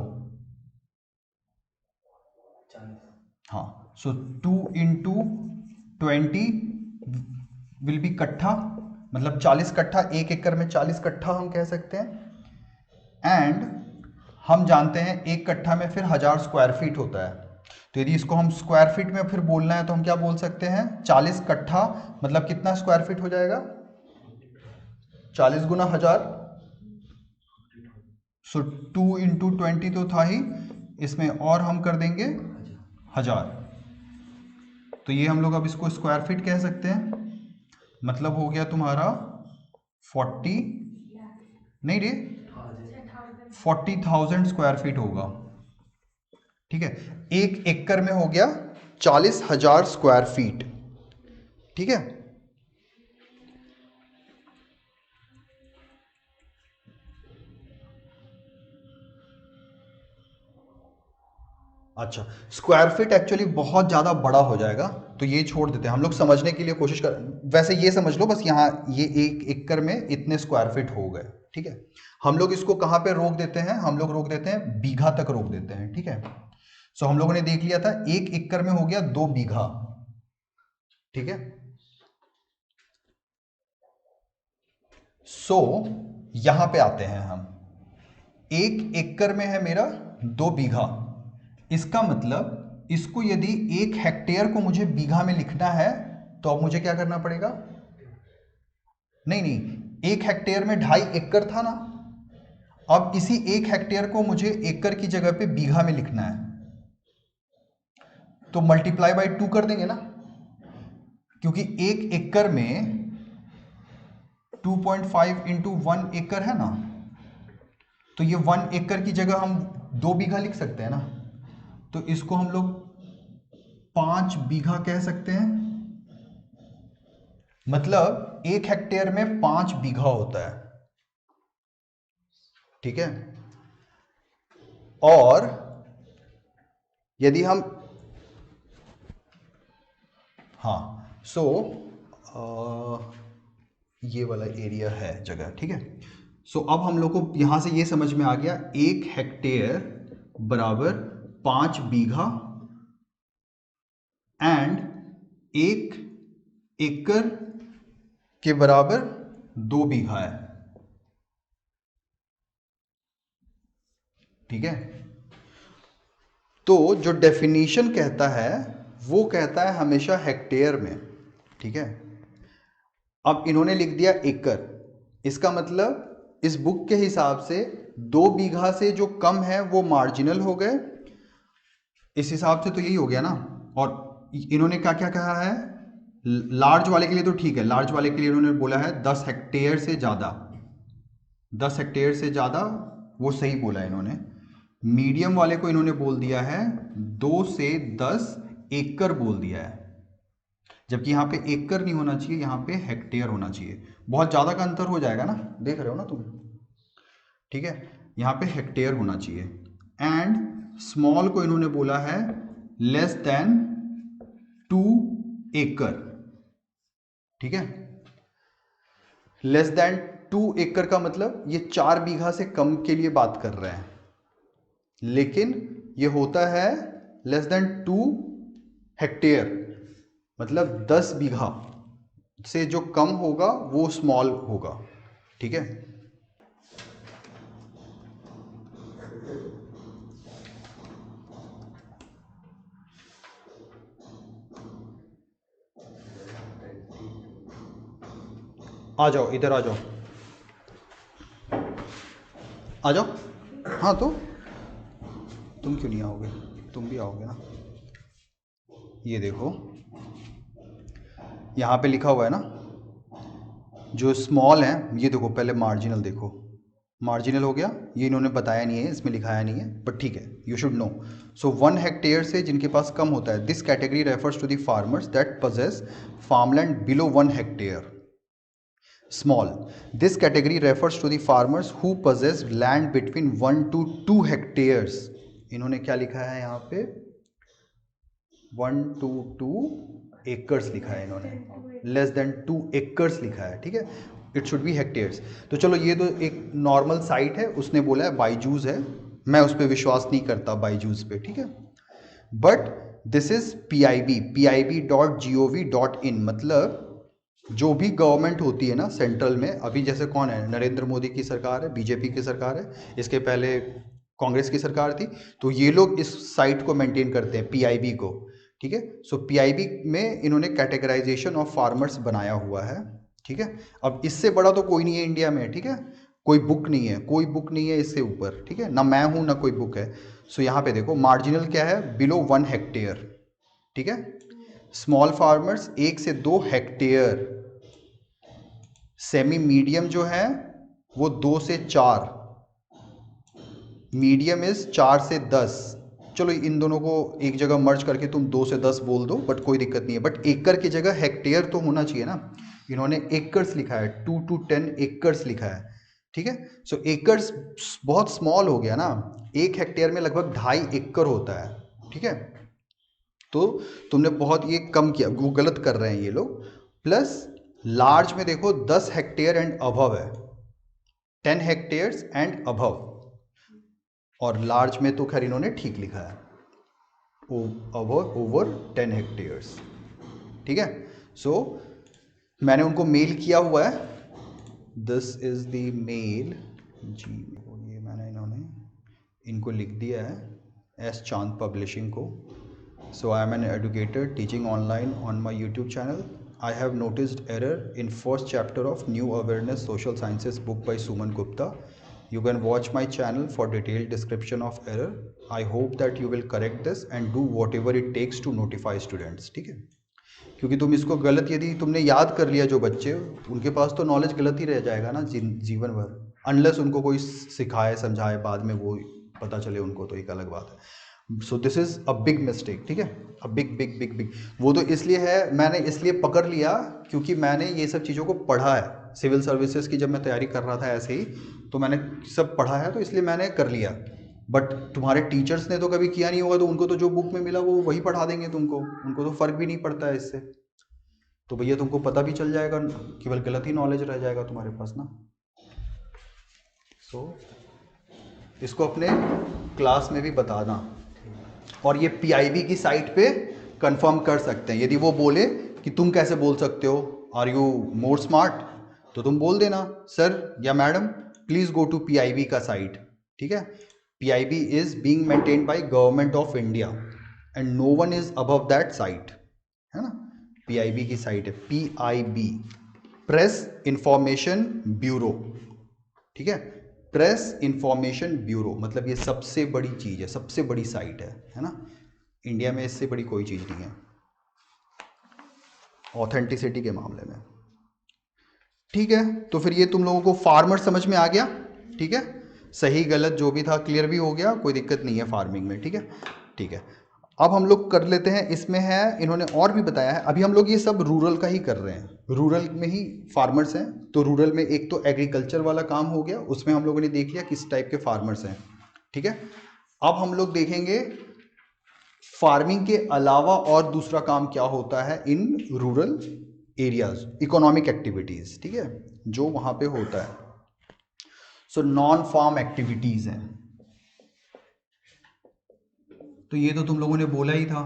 Speaker 3: 40।
Speaker 1: हाँ, सो 2 इंटू 20 विल बी कट्ठा, मतलब 40 कट्ठा। 1 एकड़ में 40 कट्ठा हम कह सकते हैं। एंड हम जानते हैं 1 कट्ठा में फिर 1000 स्क्वायर फीट होता है। तो यदि इसको हम स्क्वायर फीट में फिर बोलना है तो हम क्या बोल सकते हैं, 40 कट्ठा मतलब कितना स्क्वायर फीट हो जाएगा? 40 गुना 1000, सो 2 इंटू 20 तो था ही, इसमें और हम कर देंगे 1000। तो ये हम लोग अब इसको स्क्वायर फीट कह सकते हैं। मतलब हो गया तुम्हारा 40, नहीं रे, 40,000 स्क्वायर फीट होगा, ठीक है। 1 एकड़ में हो गया 40,000 स्क्वायर फीट, ठीक है। अच्छा, स्क्वायर फीट एक्चुअली बहुत ज़्यादा बड़ा हो जाएगा, तो ये छोड़ देते हैं। हम लोग समझने के लिए कोशिश कर, वैसे ये समझ लो बस, यहाँ ये 1 एकड़ में इतने स्क्वायर फीट हो गए, ठीक है। हम लोग इसको कहाँ पे रोक देते हैं? हम लोग रोक देते हैं बीघा तक रोक देते हैं, ठीक है। सो हम लोगों ने देख लिया था 1 एकड़ में हो गया 2 बीघा, ठीक है। सो यहां पे आते हैं हम, 1 एकड़ में है मेरा 2 बीघा। इसका मतलब इसको यदि 1 हेक्टेयर को मुझे बीघा में लिखना है तो अब मुझे क्या करना पड़ेगा? नहीं नहीं, 1 हेक्टेयर में 2.5 एकड़ था ना, अब इसी 1 हेक्टेयर को मुझे एकड़ की जगह पे बीघा में लिखना है, तो मल्टीप्लाई बाय 2 कर देंगे ना, क्योंकि 1 एकड़ में 2.5 इंटू 1 एकड़ है ना, तो ये 1 एकड़ की जगह हम 2 बीघा लिख सकते हैं ना, तो इसको हम लोग 5 बीघा कह सकते हैं। मतलब 1 हेक्टेयर में 5 बीघा होता है, ठीक है। और यदि हम, हाँ, सो ये वाला एरिया है जगह, ठीक है। सो अब हम लोग को यहां से ये समझ में आ गया 1 हेक्टेयर बराबर 5 बीघा एंड 1 एकड़ के बराबर 2 बीघा है, ठीक है। तो जो डेफिनेशन कहता है वो कहता है हमेशा हेक्टेयर में, ठीक है। अब इन्होंने लिख दिया एकड़, इसका मतलब इस बुक के हिसाब से 2 बीघा से जो कम है वो मार्जिनल हो गए, इस हिसाब से तो यही हो गया ना। और इन्होंने क्या क्या कहा है, लार्ज वाले के लिए तो ठीक है, लार्ज वाले के लिए इन्होंने बोला है 10 हेक्टेयर से ज़्यादा, 10 हेक्टेयर से ज़्यादा वो सही बोला है इन्होंने। मीडियम वाले को इन्होंने बोल दिया है 2 से 10 एकड़ बोल दिया है, जबकि यहाँ पे एकड़ नहीं होना चाहिए, यहाँ पे हेक्टेयर होना चाहिए। बहुत ज़्यादा का अंतर हो जाएगा ना, देख रहे हो ना तुम, ठीक है। यहाँ पे हेक्टेयर होना चाहिए। एंड स्मॉल को इन्होंने बोला है लेस देन 2 एकड़, ठीक है। लेस देन 2 एकड़ का मतलब ये 4 बीघा से कम के लिए बात कर रहे हैं, लेकिन ये होता है लेस देन 2 हेक्टेयर, मतलब 10 बीघा से जो कम होगा वो स्मॉल होगा, ठीक है। आ जाओ, इधर आ जाओ, आ जाओ। हाँ तो तुम क्यों नहीं आओगे? तुम भी आओगे ना। ये देखो यहाँ पे लिखा हुआ है ना, जो स्मॉल है, ये देखो पहले मार्जिनल देखो, मार्जिनल हो गया, ये इन्होंने बताया नहीं है, इसमें लिखाया नहीं है, बट ठीक है, you should know. So 1 hectare से जिनके पास कम होता है, this category refers to the farmers that possess farmland below 1 hectare. Small. This category refers to the farmers who possess land between 1 to 2 hectares. इन्होंने क्या लिखा है यहाँ पे, 1 to 2 acres लिखा है इन्होंने, लेस देन 2 acres लिखा है, ठीक है, इट शुड बी हेक्टेयर्स। तो चलो ये तो एक नॉर्मल साइट है, उसने बोला है बाईजूस है, मैं उस पर विश्वास नहीं करता बाईजूस पे, ठीक है, बट दिस इज pib.gov.in, मतलब जो भी गवर्नमेंट होती है ना सेंट्रल में, अभी जैसे कौन है, नरेंद्र मोदी की सरकार है, बीजेपी की सरकार है, इसके पहले कांग्रेस की सरकार थी, तो ये लोग इस साइट को मेंटेन करते हैं, पीआईबी को, ठीक है। सो पीआईबी में इन्होंने कैटेगराइजेशन ऑफ फार्मर्स बनाया हुआ है, ठीक है। अब इससे बड़ा तो कोई नहीं है इंडिया में, ठीक है, कोई बुक नहीं है, कोई बुक नहीं है इससे ऊपर, ठीक है, ना मैं हूं ना कोई बुक है। सो यहाँ पे देखो मार्जिनल क्या है, बिलो 1 हेक्टेयर, ठीक है। स्मॉल फार्मर्स 1 से 2 हेक्टेयर, सेमी मीडियम जो है वो 2 से 4, मीडियम इज 4 से 10। चलो इन दोनों को एक जगह मर्ज करके तुम 2 से 10 बोल दो, बट कोई दिक्कत नहीं है, बट एकड़ की जगह हेक्टेयर तो होना चाहिए ना, इन्होंने एकर्स लिखा है, 2 to 10 एकर्स लिखा है, ठीक है। सो एकर्स बहुत स्मॉल हो गया ना, 1 हेक्टेयर में लगभग 2.5 एकड़ होता है, ठीक है। तो तुमने बहुत ये कम किया, वो गलत कर रहे हैं ये लोग। प्लस लार्ज में देखो 10 हेक्टेयर एंड अभव है, 10 हेक्टेयर्स एंड अभव, और लार्ज में तो खैर इन्होंने ठीक लिखा है, ओवर 10 हेक्टेयर्स, ठीक है। सो मैंने उनको मेल किया हुआ है, दिस इज द मेल जी, ये मैंने इनको लिख दिया है एस चांद पब्लिशिंग को। So I am an educator teaching online on my YouTube channel. I have noticed error in first chapter of New Awareness Social Sciences book by Suman Gupta. You can watch my channel for detailed description of error. I hope that you will correct this and do whatever it takes to notify students. ठीक है, क्योंकि तुम इसको गलत यदि तुमने याद कर लिया, जो बच्चे उनके पास तो नॉलेज गलत ही रह जाएगा ना जीवन भर, अनलेस उनको कोई सिखाए समझाए, बाद में वो पता चले उनको, तो एक अलग बात है। So this is a big mistake, ठीक है, a big big big big. वो तो इसलिए है, मैंने इसलिए पकड़ लिया क्योंकि मैंने ये सब चीज़ों को पढ़ा है, सिविल सर्विसेज की जब मैं तैयारी कर रहा था ऐसे ही, तो मैंने सब पढ़ा है, तो इसलिए मैंने कर लिया। बट तुम्हारे टीचर्स ने तो कभी किया नहीं होगा, तो उनको तो जो बुक में मिला वो वही पढ़ा देंगे तुमको, उनको तो फ़र्क भी नहीं पड़ता है इससे, तो भैया तुमको पता भी चल जाएगा, केवल गलत ही नॉलेज रह जाएगा तुम्हारे पास ना। सो इसको अपने क्लास में भी बताना, और ये पीआईबी की साइट पे कंफर्म कर सकते हैं। यदि वो बोले कि तुम कैसे बोल सकते हो, आर यू मोर स्मार्ट, तो तुम बोल देना सर या madam please go to PIB का साइट, ठीक है। PIB is being maintained by government of India and no one is above that site, है ना। पीआईबी की साइट है, पीआईबी, प्रेस इंफॉर्मेशन ब्यूरो, ठीक है, प्रेस इंफॉर्मेशन ब्यूरो, मतलब ये सबसे बड़ी चीज़ है, सबसे बड़ी साइट है ना, इंडिया में इससे बड़ी कोई चीज़ नहीं है ऑथेंटिसिटी के मामले में, ठीक है। तो फिर ये तुम लोगों को फार्मर समझ में आ गया, ठीक है, सही गलत जो भी था क्लियर भी हो गया, कोई दिक्कत नहीं है फार्मिंग में, ठीक है, ठीक है। अब हम लोग कर लेते हैं, इसमें है इन्होंने और भी बताया है, अभी हम लोग ये सब रूरल का ही कर रहे हैं, रूरल में ही फार्मर्स हैं, तो रूरल में एक तो एग्रीकल्चर वाला काम हो गया, उसमें हम लोगों ने देख लिया किस टाइप के फार्मर्स हैं, ठीक है। अब हम लोग देखेंगे फार्मिंग के अलावा और दूसरा काम क्या होता है in rural areas, economic activities, ठीक है, जो वहां पे होता है। सो नॉन फार्म एक्टिविटीज हैं, तो ये तो तुम लोगों ने बोला ही था,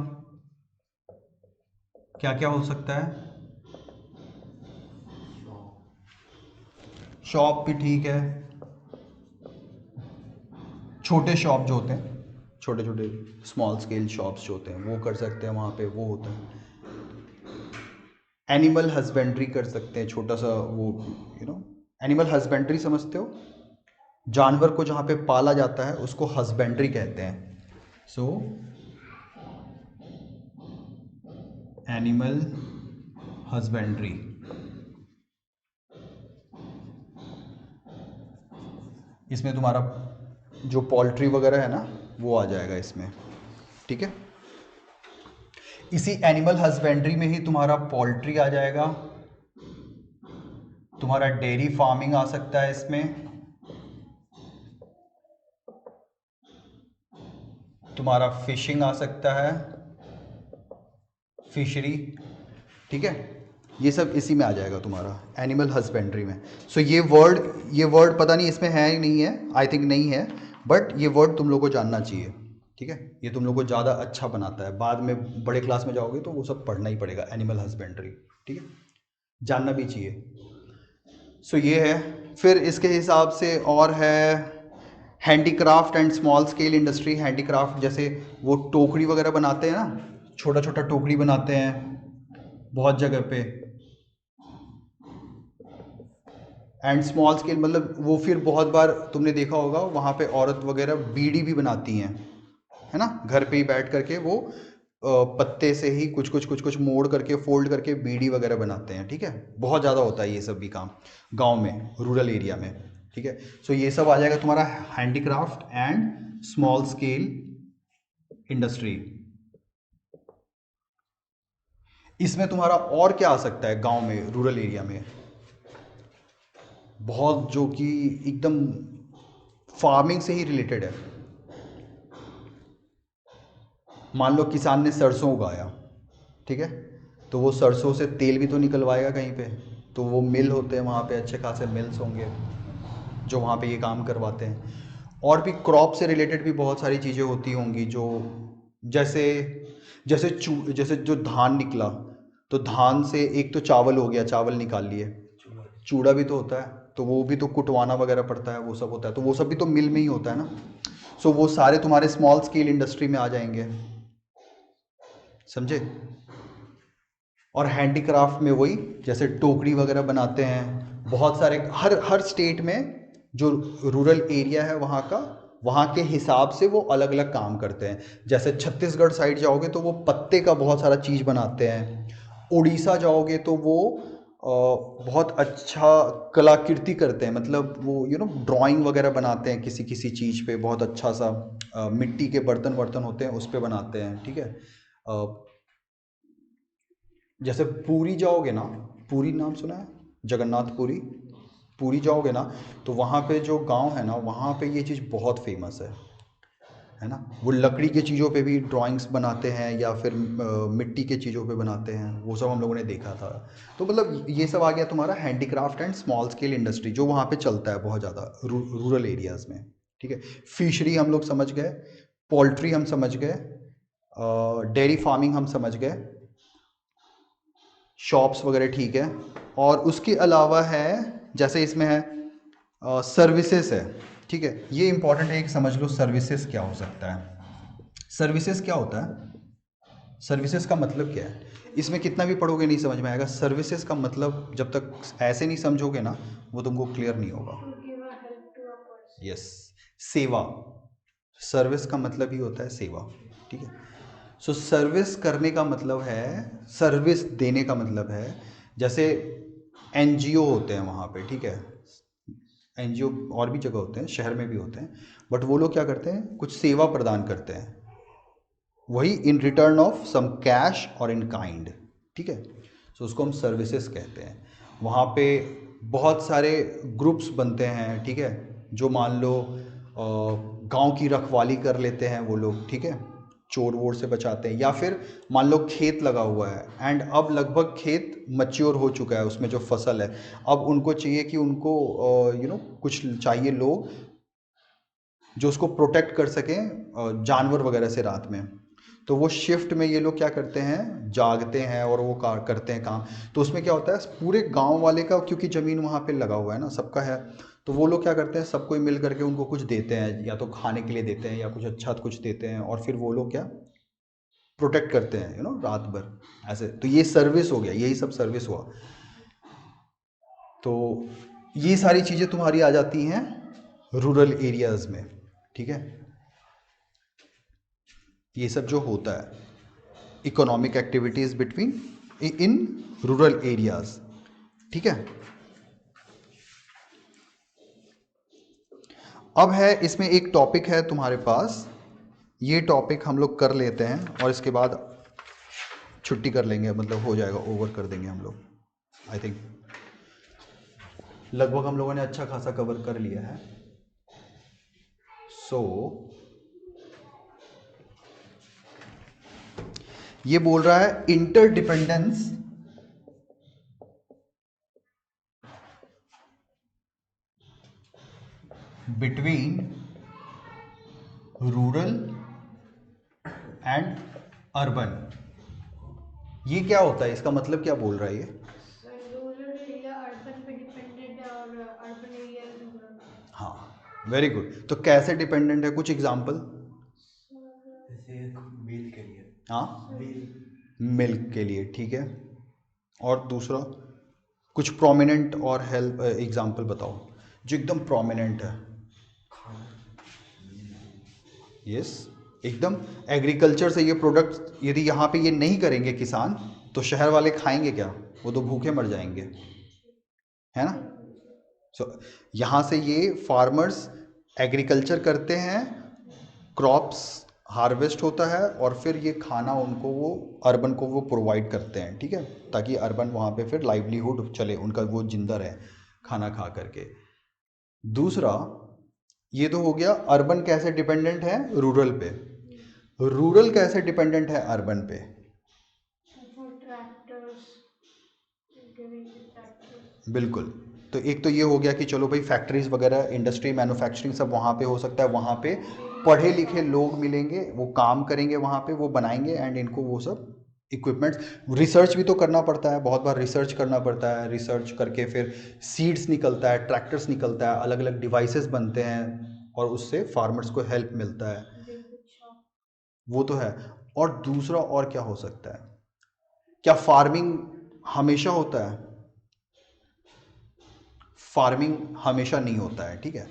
Speaker 1: क्या क्या हो सकता है, शॉप भी ठीक है, छोटे शॉप जो होते हैं, छोटे छोटे स्मॉल स्केल शॉप्स जो होते हैं वो कर सकते हैं, वहाँ पे वो होता है। एनिमल हस्बेंड्री कर सकते हैं, छोटा सा वो, एनिमल हस्बेंड्री समझते हो, जानवर को जहाँ पे पाला जाता है उसको हस्बेंड्री कहते हैं। So animal husbandry. इसमें तुम्हारा जो पोल्ट्री वगैरह है ना वो आ जाएगा इसमें, ठीक है। इसी एनिमल हस्बेंड्री में ही तुम्हारा पोल्ट्री आ जाएगा, तुम्हारा डेयरी फार्मिंग आ सकता है इसमें, तुम्हारा फिशिंग आ सकता है, फिशरी, ठीक है। ये सब इसी में आ जाएगा तुम्हारा एनिमल हस्बेंड्री में। सो ये वर्ड पता नहीं इसमें है या नहीं है, आई थिंक नहीं है, बट ये वर्ड तुम लोग को जानना चाहिए, ठीक है। ये तुम लोग को ज़्यादा अच्छा बनाता है, बाद में बड़े क्लास में जाओगे तो वो सब पढ़ना ही पड़ेगा, एनिमल हस्बेंड्री, ठीक है, जानना भी चाहिए। सो ये है। फिर इसके हिसाब से और है handicraft and small scale industry. Handicraft जैसे वो टोकरी वगैरह बनाते हैं ना, छोटा छोटा टोकरी बनाते हैं बहुत जगह पे। एंड स्मॉल स्केल मतलब वो फिर बहुत बार तुमने देखा होगा वहाँ पे औरत वगैरह बीड़ी भी बनाती हैं, है ना, घर पे ही बैठ करके वो पत्ते से ही कुछ कुछ मोड़ करके फोल्ड करके बीड़ी वगैरह बनाते हैं, ठीक है। बहुत ज़्यादा होता है ये सब भी काम गांव में, रूरल एरिया में, ठीक है। सो ये सब आ जाएगा तुम्हारा handicraft and small scale industry. इसमें तुम्हारा और क्या आ सकता है गांव में, रूरल एरिया में, बहुत जो कि एकदम फार्मिंग से ही रिलेटेड है। मान लो किसान ने सरसों उगाया, ठीक है, तो वो सरसों से तेल भी तो निकलवाएगा कहीं पे, तो वो मिल होते हैं वहाँ पे, अच्छे खासे मिल्स होंगे जो वहाँ पे ये काम करवाते हैं। और भी क्रॉप से रिलेटेड भी बहुत सारी चीज़ें होती होंगी, जो जैसे जैसे जो धान निकला, तो धान से एक तो चावल हो गया, चावल निकाल लिए, चूड़ा भी तो होता है, तो वो भी तो कुटवाना वगैरह पड़ता है, वो सब होता है, तो वो सब भी तो मिल में ही होता है ना। सो वो सारे तुम्हारे स्मॉल स्केल इंडस्ट्री में आ जाएंगे, समझे। और हैंडीक्राफ्ट में वही जैसे टोकरी वगैरह बनाते हैं बहुत सारे, हर स्टेट में जो रूरल एरिया है वहाँ के हिसाब से वो अलग अलग काम करते हैं। जैसे छत्तीसगढ़ साइड जाओगे तो वो पत्ते का बहुत सारा चीज़ बनाते हैं, उड़ीसा जाओगे तो वो बहुत अच्छा कलाकृति करते हैं, मतलब वो ड्राइंग वगैरह बनाते हैं किसी किसी चीज़ पे, बहुत अच्छा सा मिट्टी के बर्तन वर्तन होते हैं उस पे बनाते हैं, ठीक है। जैसे पुरी जाओगे ना, पुरी नाम सुना है, जगन्नाथपुरी, पुरी जाओगे ना तो वहाँ पे जो गांव है ना वहाँ पे ये चीज़ बहुत फेमस है ना। वो लकड़ी के चीज़ों पे भी ड्राइंग्स बनाते हैं या फिर मिट्टी के चीज़ों पे बनाते हैं, वो सब हम लोगों ने देखा था। तो मतलब ये सब आ गया तुम्हारा handicraft and small scale industry जो वहाँ पे चलता है बहुत ज़्यादा रूरल एरियाज़ में, ठीक है। फिशरी हम लोग समझ गए, पोल्ट्री हम समझ गए, डेयरी फार्मिंग हम समझ गए, शॉप्स वगैरह, ठीक है। और उसके अलावा है जैसे इसमें है सर्विसेज है, ठीक है। ये इंपॉर्टेंट है कि समझ लो सर्विसेज क्या हो सकता है। सर्विसेज क्या होता है, सर्विसेज का मतलब क्या है, इसमें कितना भी पढ़ोगे नहीं समझ में आएगा। सर्विसेज का मतलब जब तक ऐसे नहीं समझोगे ना वो तुमको क्लियर नहीं होगा।
Speaker 2: To give a help to a person.
Speaker 1: Yes, सेवा, सर्विस का मतलब ही होता है सेवा, ठीक है। सो सर्विस करने का मतलब है, सर्विस देने का मतलब है, जैसे एनजीओ होते हैं वहाँ पे, ठीक है। एनजीओ और भी जगह होते हैं, शहर में भी होते हैं, बट वो लोग क्या करते हैं, कुछ सेवा प्रदान करते हैं, वही in return of some cash और इन काइंड, ठीक है। सो उसको हम सर्विसेज कहते हैं। वहाँ पे बहुत सारे ग्रुप्स बनते हैं, ठीक है, जो मान लो गांव की रखवाली कर लेते हैं वो लोग, ठीक है, चोर वोर से बचाते हैं। या फिर मान लो खेत लगा हुआ है एंड अब लगभग खेत मच्योर हो चुका है, उसमें जो फसल है, अब उनको चाहिए कि उनको कुछ चाहिए लोग जो उसको प्रोटेक्ट कर सकें जानवर वगैरह से रात में। तो वो शिफ्ट में ये लोग क्या करते हैं, जागते हैं और वो करते हैं काम। तो उसमें क्या होता है, पूरे गांव वाले का, क्योंकि ज़मीन वहाँ पे लगा हुआ है ना, सबका है, तो वो लोग क्या करते हैं, सबको ही मिल करके उनको कुछ देते हैं, या तो खाने के लिए देते हैं या कुछ अच्छा कुछ देते हैं, और फिर वो लोग क्या प्रोटेक्ट करते हैं रात भर ऐसे। तो ये सर्विस हो गया, यही सब सर्विस हुआ। तो ये सारी चीज़ें तुम्हारी आ जाती हैं रूरल एरियाज़ में, ठीक है। ये सब जो होता है economic activities between in rural areas. ठीक है, अब है इसमें एक टॉपिक है तुम्हारे पास, ये टॉपिक हम लोग कर लेते हैं और इसके बाद छुट्टी कर लेंगे, मतलब हो जाएगा, ओवर कर देंगे हम लोग। आई थिंक लगभग हम लोगों ने अच्छा खासा कवर कर लिया है। सो ये बोल रहा है interdependence between rural and urban. ये क्या होता है, इसका मतलब क्या बोल रहा है ये?
Speaker 2: रूरल एरिया अर्बन पे डिपेंडेंट है और अर्बन एरिया रूरल।
Speaker 1: हाँ, वेरी गुड। तो कैसे डिपेंडेंट है, कुछ एग्जांपल?
Speaker 3: जैसे मिल के लिए,
Speaker 1: हाँ,
Speaker 3: मिल
Speaker 1: मिल्क के लिए, ठीक है। और दूसरा कुछ प्रोमिनेंट और हेल्प एग्जांपल बताओ जो एकदम प्रोमिनेंट है। यस, एकदम एग्रीकल्चर से ये प्रोडक्ट, यदि यहाँ पे ये नहीं करेंगे किसान तो शहर वाले खाएंगे क्या? वो तो भूखे मर जाएंगे, है ना। सो यहाँ से ये फार्मर्स एग्रीकल्चर करते हैं, क्रॉप्स हार्वेस्ट होता है और फिर ये खाना उनको, वो अर्बन को वो प्रोवाइड करते हैं, ठीक है, ताकि अर्बन वहाँ पे फिर लाइवलीहुड चले उनका, वो जिंदा रहे खाना खा करके। दूसरा ये तो हो गया अर्बन कैसे डिपेंडेंट है रूरल पे, रूरल कैसे डिपेंडेंट है अर्बन पे?
Speaker 2: Tractors, tractors.
Speaker 1: बिल्कुल। तो एक तो ये हो गया कि चलो भाई फैक्ट्रीज वगैरह, इंडस्ट्री, मैन्युफैक्चरिंग सब वहाँ पे हो सकता है, वहाँ पे पढ़े लिखे लोग मिलेंगे, वो काम करेंगे वहाँ पे, वो बनाएंगे एंड इनको वो सब इक्विपमेंट्स, रिसर्च भी तो करना पड़ता है, बहुत बार रिसर्च करना पड़ता है, रिसर्च करके फिर सीड्स निकलता है, ट्रैक्टर्स निकलता है, अलग अलग डिवाइसेस बनते हैं और उससे फार्मर्स को हेल्प मिलता है, वो तो है। और दूसरा और क्या हो सकता है? क्या फार्मिंग हमेशा होता है? फार्मिंग हमेशा नहीं होता है, ठीक है।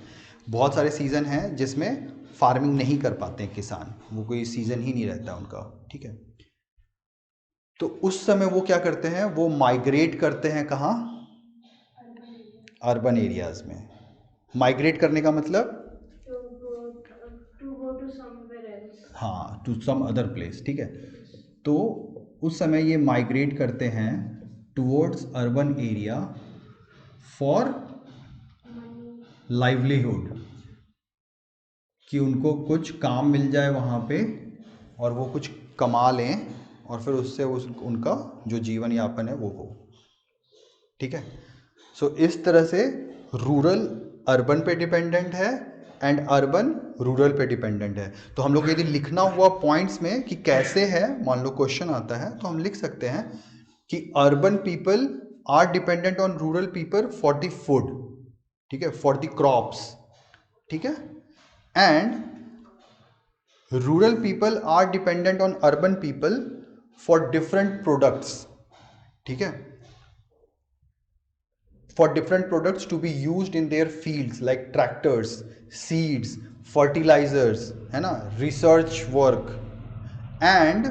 Speaker 1: बहुत सारे सीज़न हैं जिसमें फार्मिंग नहीं कर पाते हैं किसान, वो कोई सीज़न ही नहीं रहता उनका, ठीक है। तो उस समय वो क्या करते हैं, वो माइग्रेट करते हैं कहाँ? अर्बन एरियाज में। माइग्रेट करने का मतलब?
Speaker 2: To go to somewhere else.
Speaker 1: हाँ, टू सम अदर प्लेस, ठीक है। तो उस समय ये माइग्रेट करते हैं towards urban area for livelihood, कि उनको कुछ काम मिल जाए वहाँ पे और वो कुछ कमा लें और फिर उससे उनका जो जीवन यापन है वो हो, ठीक है। सो इस तरह से रूरल अर्बन पे डिपेंडेंट है एंड अर्बन रूरल पे डिपेंडेंट है। तो हम लोग को यदि लिखना हुआ पॉइंट्स में कि कैसे है, मान लो क्वेश्चन आता है तो हम लिख सकते हैं कि urban people are dependent on rural people for the food, ठीक है, फॉर द क्रॉप्स, ठीक है, and rural people are dependent on urban people for different products, ठीक है, for different products to be used in their fields like tractors, seeds, fertilizers, है ना, research work, and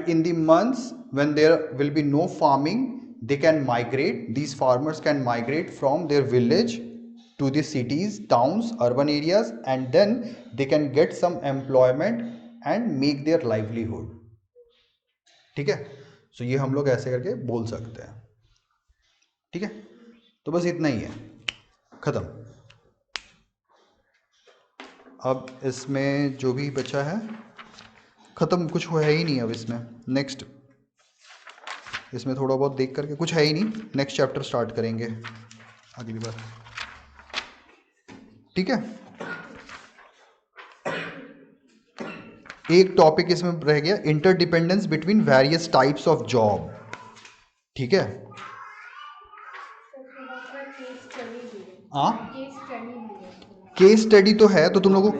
Speaker 1: in the months when there will be no farming, they can migrate, these farmers can migrate from their village to the cities, towns, urban areas, and then they can get some employment and make their livelihood, ठीक है। सो ये हम लोग ऐसे करके बोल सकते हैं, ठीक है। तो बस इतना ही है, खत्म। अब इसमें जो भी बचा है खत्म, कुछ है ही नहीं अब इसमें। नेक्स्ट इसमें थोड़ा बहुत देख करके, कुछ है ही नहीं, नेक्स्ट चैप्टर स्टार्ट करेंगे अगली बार, ठीक है। एक टॉपिक इसमें रह गया, interdependence between various types of job, ठीक है। हाँ, केस स्टडी तो है, तो तुम लोगों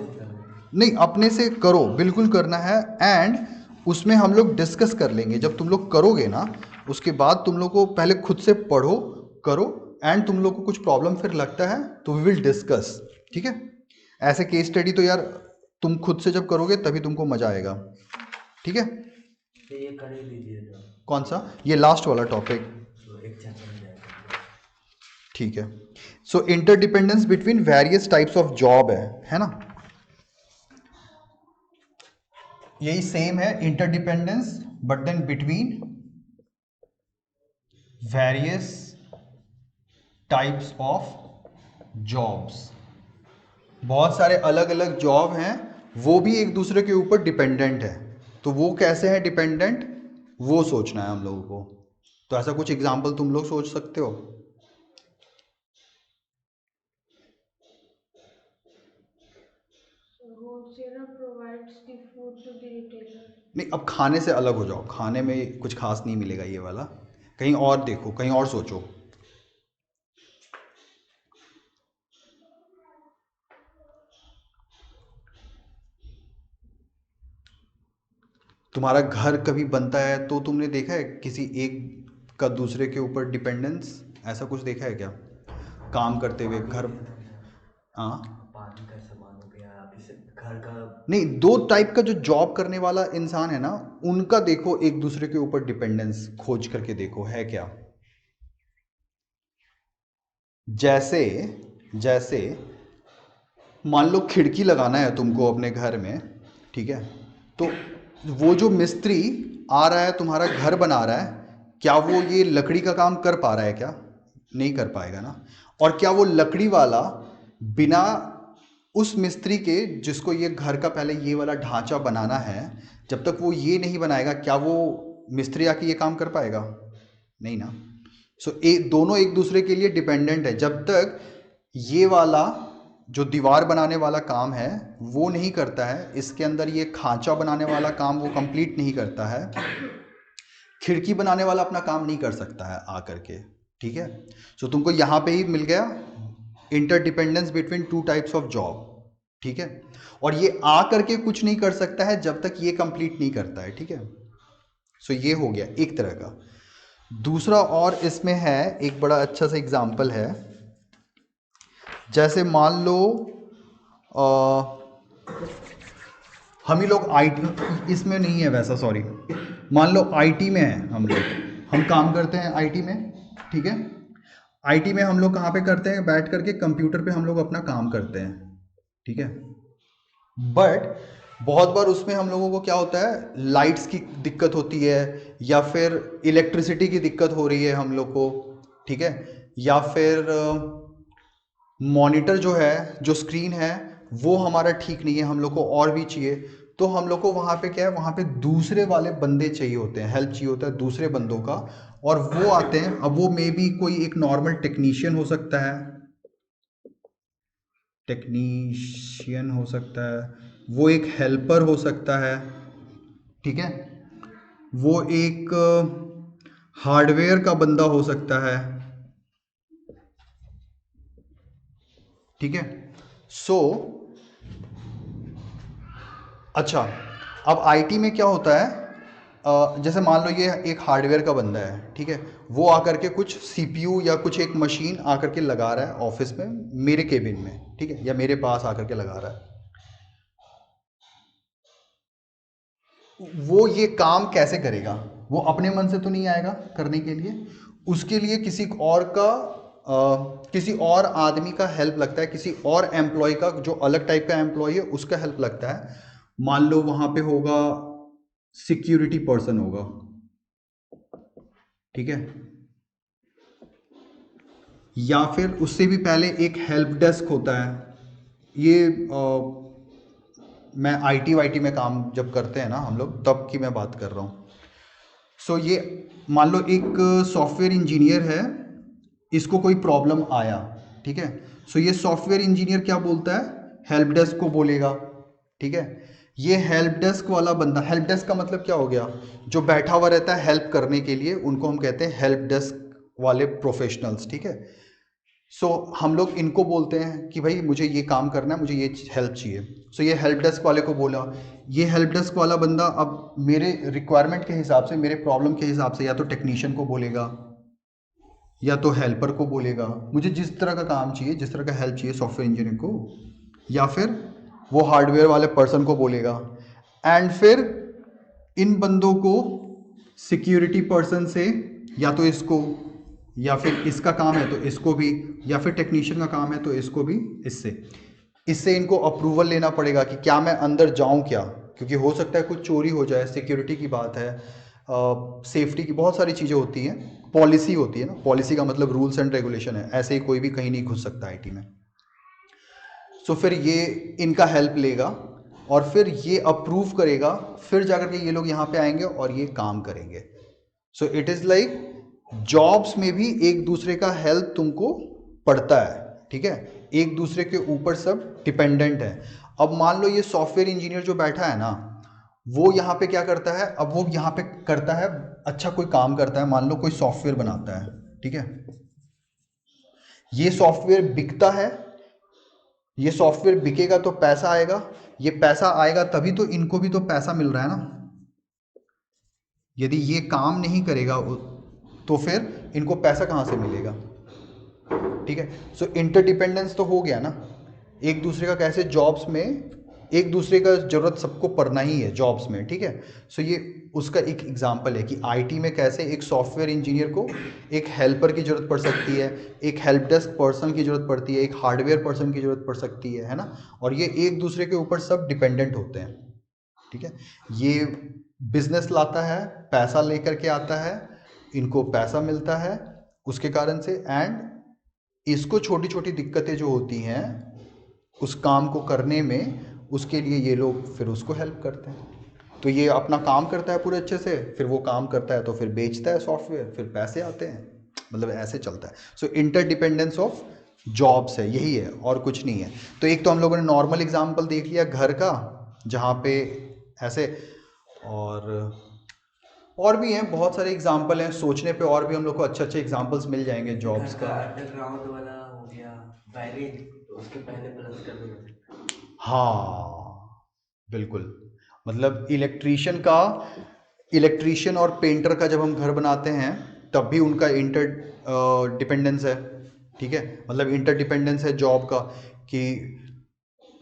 Speaker 1: नहीं अपने से करो, बिल्कुल करना है, एंड उसमें हम लोग डिस्कस कर लेंगे। जब तुम लोग करोगे ना उसके बाद तुम लोग को पहले खुद से पढ़ो, करो, एंड तुम लोग को कुछ प्रॉब्लम फिर लगता है तो वी विल डिस्कस, ठीक है। ऐसे केस स्टडी तो यार तुम खुद से जब करोगे तभी तुमको मज़ा आएगा, ठीक है।
Speaker 3: तो ये कर ही दीजिए जो
Speaker 1: कौन सा? ये लास्ट वाला टॉपिक,
Speaker 3: तो एक चैप्टर में जाएगा।
Speaker 1: ठीक है। So interdependence between various types of job है ना, यही सेम है interdependence, but then between various types of jobs. बहुत सारे अलग अलग जॉब हैं, वो भी एक दूसरे के ऊपर डिपेंडेंट है, तो वो कैसे हैं डिपेंडेंट, वो सोचना है हम लोगों को। तो ऐसा कुछ एग्जाम्पल तुम लोग सोच सकते हो?
Speaker 2: Wholesaler provides the food to the retailer.
Speaker 1: नहीं, अब खाने से अलग हो जाओ, खाने में कुछ खास नहीं मिलेगा ये वाला, कहीं और देखो, कहीं और सोचो। तुम्हारा घर कभी बनता है तो तुमने देखा है किसी एक का दूसरे के ऊपर डिपेंडेंस, ऐसा कुछ देखा है क्या काम करते हुए घर? हाँ,
Speaker 3: पानी का सामान हो गया, इसे घर का।
Speaker 1: नहीं, दो टाइप का जो जॉब करने वाला इंसान है ना, उनका देखो एक दूसरे के ऊपर डिपेंडेंस खोज करके देखो है क्या। जैसे जैसे मान लो खिड़की लगाना है तुमको अपने घर में, ठीक है, तो वो जो मिस्त्री आ रहा है तुम्हारा घर बना रहा है, क्या वो ये लकड़ी का काम कर पा रहा है क्या? नहीं कर पाएगा ना। और क्या वो लकड़ी वाला बिना उस मिस्त्री के जिसको ये घर का पहले ये वाला ढांचा बनाना है, जब तक वो ये नहीं बनाएगा, क्या वो मिस्त्री आके ये काम कर पाएगा? नहीं ना। सो दोनों एक दूसरे के लिए डिपेंडेंट है। जब तक ये वाला जो दीवार बनाने वाला काम है वो नहीं करता है, इसके अंदर ये खांचा बनाने वाला काम वो कंप्लीट नहीं करता है, खिड़की बनाने वाला अपना काम नहीं कर सकता है आ करके, ठीक है। सो तुमको यहाँ पे ही मिल गया interdependence between two types of job, ठीक है। और ये आ करके कुछ नहीं कर सकता है जब तक ये कंप्लीट नहीं करता है, ठीक है। सो ये हो गया एक तरह का। दूसरा और इसमें है एक बड़ा अच्छा सा एग्जाम्पल है, जैसे मान लो हम ही लोग आईटी, इसमें नहीं है वैसा, सॉरी, मान लो आईटी में है हम लोग, हम काम करते हैं आईटी में, ठीक है। आईटी में हम लोग कहाँ पे करते हैं, बैठ करके कंप्यूटर पे हम लोग अपना काम करते हैं, ठीक है। बट बहुत बार उसमें हम लोगों को क्या होता है, लाइट्स की दिक्कत होती है, या फिर इलेक्ट्रिसिटी की दिक्कत हो रही है हम लोग को, ठीक है, या फिर मॉनिटर जो है, जो स्क्रीन है वो हमारा ठीक नहीं है, हम लोग को और भी चाहिए। तो हम लोग को वहाँ पे क्या है, वहाँ पे दूसरे वाले बंदे चाहिए होते हैं, हेल्प चाहिए होता है दूसरे बंदों का, और वो आते हैं। अब वो मे बी कोई एक नॉर्मल टेक्नीशियन हो सकता है, टेक्नीशियन हो सकता है, वो एक हेल्पर हो सकता है, ठीक है, वो एक हार्डवेयर का बंदा हो सकता है, ठीक है। सो अच्छा, अब आईटी में क्या होता है, जैसे मान लो ये एक हार्डवेयर का बंदा है, ठीक है, वो आकर के कुछ सीपीयू या कुछ एक मशीन आकर के लगा रहा है ऑफिस में, मेरे केबिन में, ठीक है, या मेरे पास आकर के लगा रहा है। वो ये काम कैसे करेगा? वो अपने मन से तो नहीं आएगा करने के लिए, उसके लिए किसी और का किसी और आदमी का हेल्प लगता है, किसी और एम्प्लॉय का, जो अलग टाइप का एम्प्लॉय है उसका हेल्प लगता है। मान लो वहाँ पे होगा सिक्योरिटी पर्सन होगा, ठीक है, या फिर उससे भी पहले एक हेल्प डेस्क होता है। ये मैं आईटी वाईटी में काम जब करते हैं ना हम लोग, तब की मैं बात कर रहा हूँ। सो ये मान लो एक सॉफ्टवेयर इंजीनियर है, इसको कोई प्रॉब्लम आया, ठीक है, सो ये सॉफ्टवेयर इंजीनियर क्या बोलता है, हेल्प डेस्क को बोलेगा, ठीक है। ये हेल्प डेस्क वाला बंदा, हेल्प डेस्क का मतलब क्या हो गया, जो बैठा हुआ रहता है हेल्प करने के लिए, उनको हम कहते हैं हेल्प डेस्क वाले प्रोफेशनल्स, ठीक है। सो हम लोग इनको बोलते हैं कि भाई मुझे ये काम करना है, मुझे ये हेल्प चाहिए। सो ये हेल्प डेस्क वाले को बोला, ये हेल्प डेस्क वाला बंदा अब मेरे रिक्वायरमेंट के हिसाब से, मेरे प्रॉब्लम के हिसाब से, या तो टेक्नीशियन को बोलेगा या तो हेल्पर को बोलेगा, मुझे जिस तरह का काम चाहिए, जिस तरह का हेल्प चाहिए सॉफ्टवेयर इंजीनियर को, या फिर वो हार्डवेयर वाले पर्सन को बोलेगा, एंड फिर इन बंदों को सिक्योरिटी पर्सन से या तो इसको, या फिर इसका काम है तो इसको भी, या फिर टेक्नीशियन का काम है तो इसको भी, इससे इनको अप्रूवल लेना पड़ेगा कि क्या मैं अंदर जाऊं क्या, क्योंकि हो सकता है कुछ चोरी हो जाए, सिक्योरिटी की बात है, सेफ्टी की बहुत सारी चीज़ें होती हैं, पॉलिसी होती है ना, पॉलिसी का मतलब रूल्स एंड रेगुलेशन है, ऐसे ही कोई भी कहीं नहीं घुस सकता आईटी में। सो फिर ये इनका हेल्प लेगा और फिर ये अप्रूव करेगा, फिर जाकर के ये लोग यहाँ पे आएंगे और ये काम करेंगे। So it is like jobs में भी एक दूसरे का हेल्प तुमको पड़ता है, ठीक है, एक दूसरे के ऊपर सब डिपेंडेंट है। अब मान लो ये सॉफ्टवेयर इंजीनियर जो बैठा है ना, वो यहाँ पे क्या करता है, अब वो यहाँ पे करता है अच्छा कोई काम करता है, मान लो कोई सॉफ्टवेयर बनाता है, ठीक है, ये सॉफ्टवेयर बिकता है, ये सॉफ्टवेयर बिकेगा तो पैसा आएगा, ये पैसा आएगा तभी तो इनको भी तो पैसा मिल रहा है ना। यदि ये काम नहीं करेगा तो फिर इनको पैसा कहाँ से मिलेगा, ठीक है। सो इंटरडिपेंडेंस तो हो गया ना, एक दूसरे का कैसे जॉब्स में एक दूसरे का ज़रूरत सबको पड़ना ही है जॉब्स में, ठीक है। सो ये उसका एक एग्जांपल है कि आईटी में कैसे एक सॉफ्टवेयर इंजीनियर को एक हेल्पर की ज़रूरत पड़ सकती है, एक हेल्प डेस्क पर्सन की ज़रूरत पड़ती है, एक हार्डवेयर पर्सन की ज़रूरत पड़ सकती है ना, और ये एक दूसरे के ऊपर सब डिपेंडेंट होते हैं, ठीक है। ये बिजनेस लाता है, पैसा लेकर के आता है, इनको पैसा मिलता है उसके कारण से, एंड इसको छोटी छोटी दिक्कतें जो होती हैं उस काम को करने में, उसके लिए ये लोग फिर उसको हेल्प करते हैं। तो ये अपना काम करता है पूरे अच्छे से, फिर वो काम करता है तो फिर बेचता है सॉफ्टवेयर, फिर पैसे आते हैं, मतलब ऐसे चलता है। सो इंटरडिपेंडेंस ऑफ जॉब्स है, यही है और कुछ नहीं है। तो एक तो हम लोगों ने नॉर्मल एग्जांपल देख लिया घर का, जहाँ पे ऐसे, और भी हैं बहुत सारे एग्जांपल हैं, सोचने पे और भी हम लोग को अच्छे अच्छे एग्जांपल्स मिल जाएंगे जॉब्स
Speaker 3: घर
Speaker 1: का।
Speaker 3: का अंडरग्राउंड वाला हो गया, वायरिंग, तो उसके पहले प्लस कर देना।
Speaker 1: हाँ बिल्कुल, मतलब इलेक्ट्रीशियन और पेंटर का जब हम घर बनाते हैं तब भी उनका इंटर डिपेंडेंस है, ठीक है, मतलब इंटरडिपेंडेंस है जॉब का, कि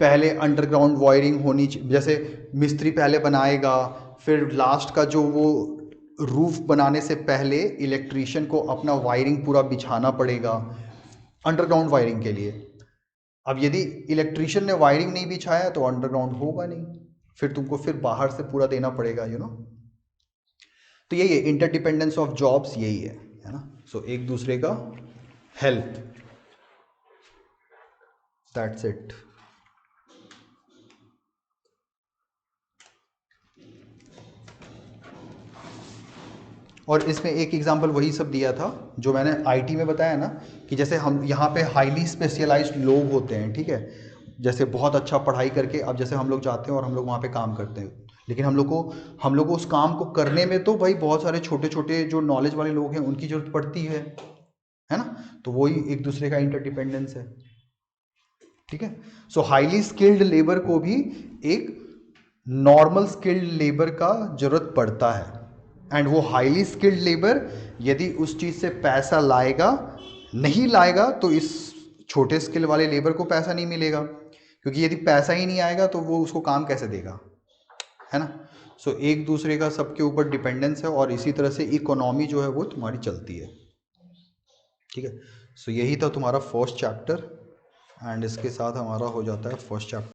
Speaker 1: पहले अंडरग्राउंड वायरिंग होनी चाहिए, जैसे मिस्त्री पहले बनाएगा, फिर लास्ट का जो वो रूफ बनाने से पहले इलेक्ट्रीशियन को अपना वायरिंग पूरा बिछाना पड़ेगा अंडरग्राउंड वायरिंग के लिए। अब यदि इलेक्ट्रीशियन ने वायरिंग नहीं बिछाया तो अंडरग्राउंड होगा नहीं, फिर तुमको फिर बाहर से पूरा देना पड़ेगा, यू नो। तो यही है इंटरडिपेंडेंस ऑफ जॉब्स, यही है ना। सो एक दूसरे का हेल्प, दैट्स इट। और इसमें एक एग्जांपल वही सब दिया था जो मैंने आईटी में बताया ना, कि जैसे हम यहाँ पे हाईली स्पेशलाइज्ड लोग होते हैं, ठीक है, जैसे बहुत अच्छा पढ़ाई करके, अब जैसे हम लोग जाते हैं और हम लोग वहाँ पे काम करते हैं, लेकिन हम लोग को उस काम को करने में तो भाई बहुत सारे छोटे छोटे जो नॉलेज वाले लोग हैं उनकी ज़रूरत पड़ती है ना। तो वही एक दूसरे का इंटरडिपेंडेंस है, ठीक है। सो हाईली स्किल्ड लेबर को भी एक नॉर्मल स्किल्ड लेबर का ज़रूरत पड़ता है, एंड वो हाईली स्किल्ड लेबर यदि उस चीज़ से पैसा लाएगा, नहीं लाएगा तो इस छोटे स्किल वाले लेबर को पैसा नहीं मिलेगा, क्योंकि यदि पैसा ही नहीं आएगा तो वो उसको काम कैसे देगा, है ना। सो एक दूसरे का सबके ऊपर डिपेंडेंस है, और इसी तरह से इकोनॉमी जो है वो तुम्हारी चलती है, ठीक है। सो यही था तुम्हारा फर्स्ट चैप्टर, एंड इसके साथ हमारा हो जाता है फर्स्ट चैप्टर।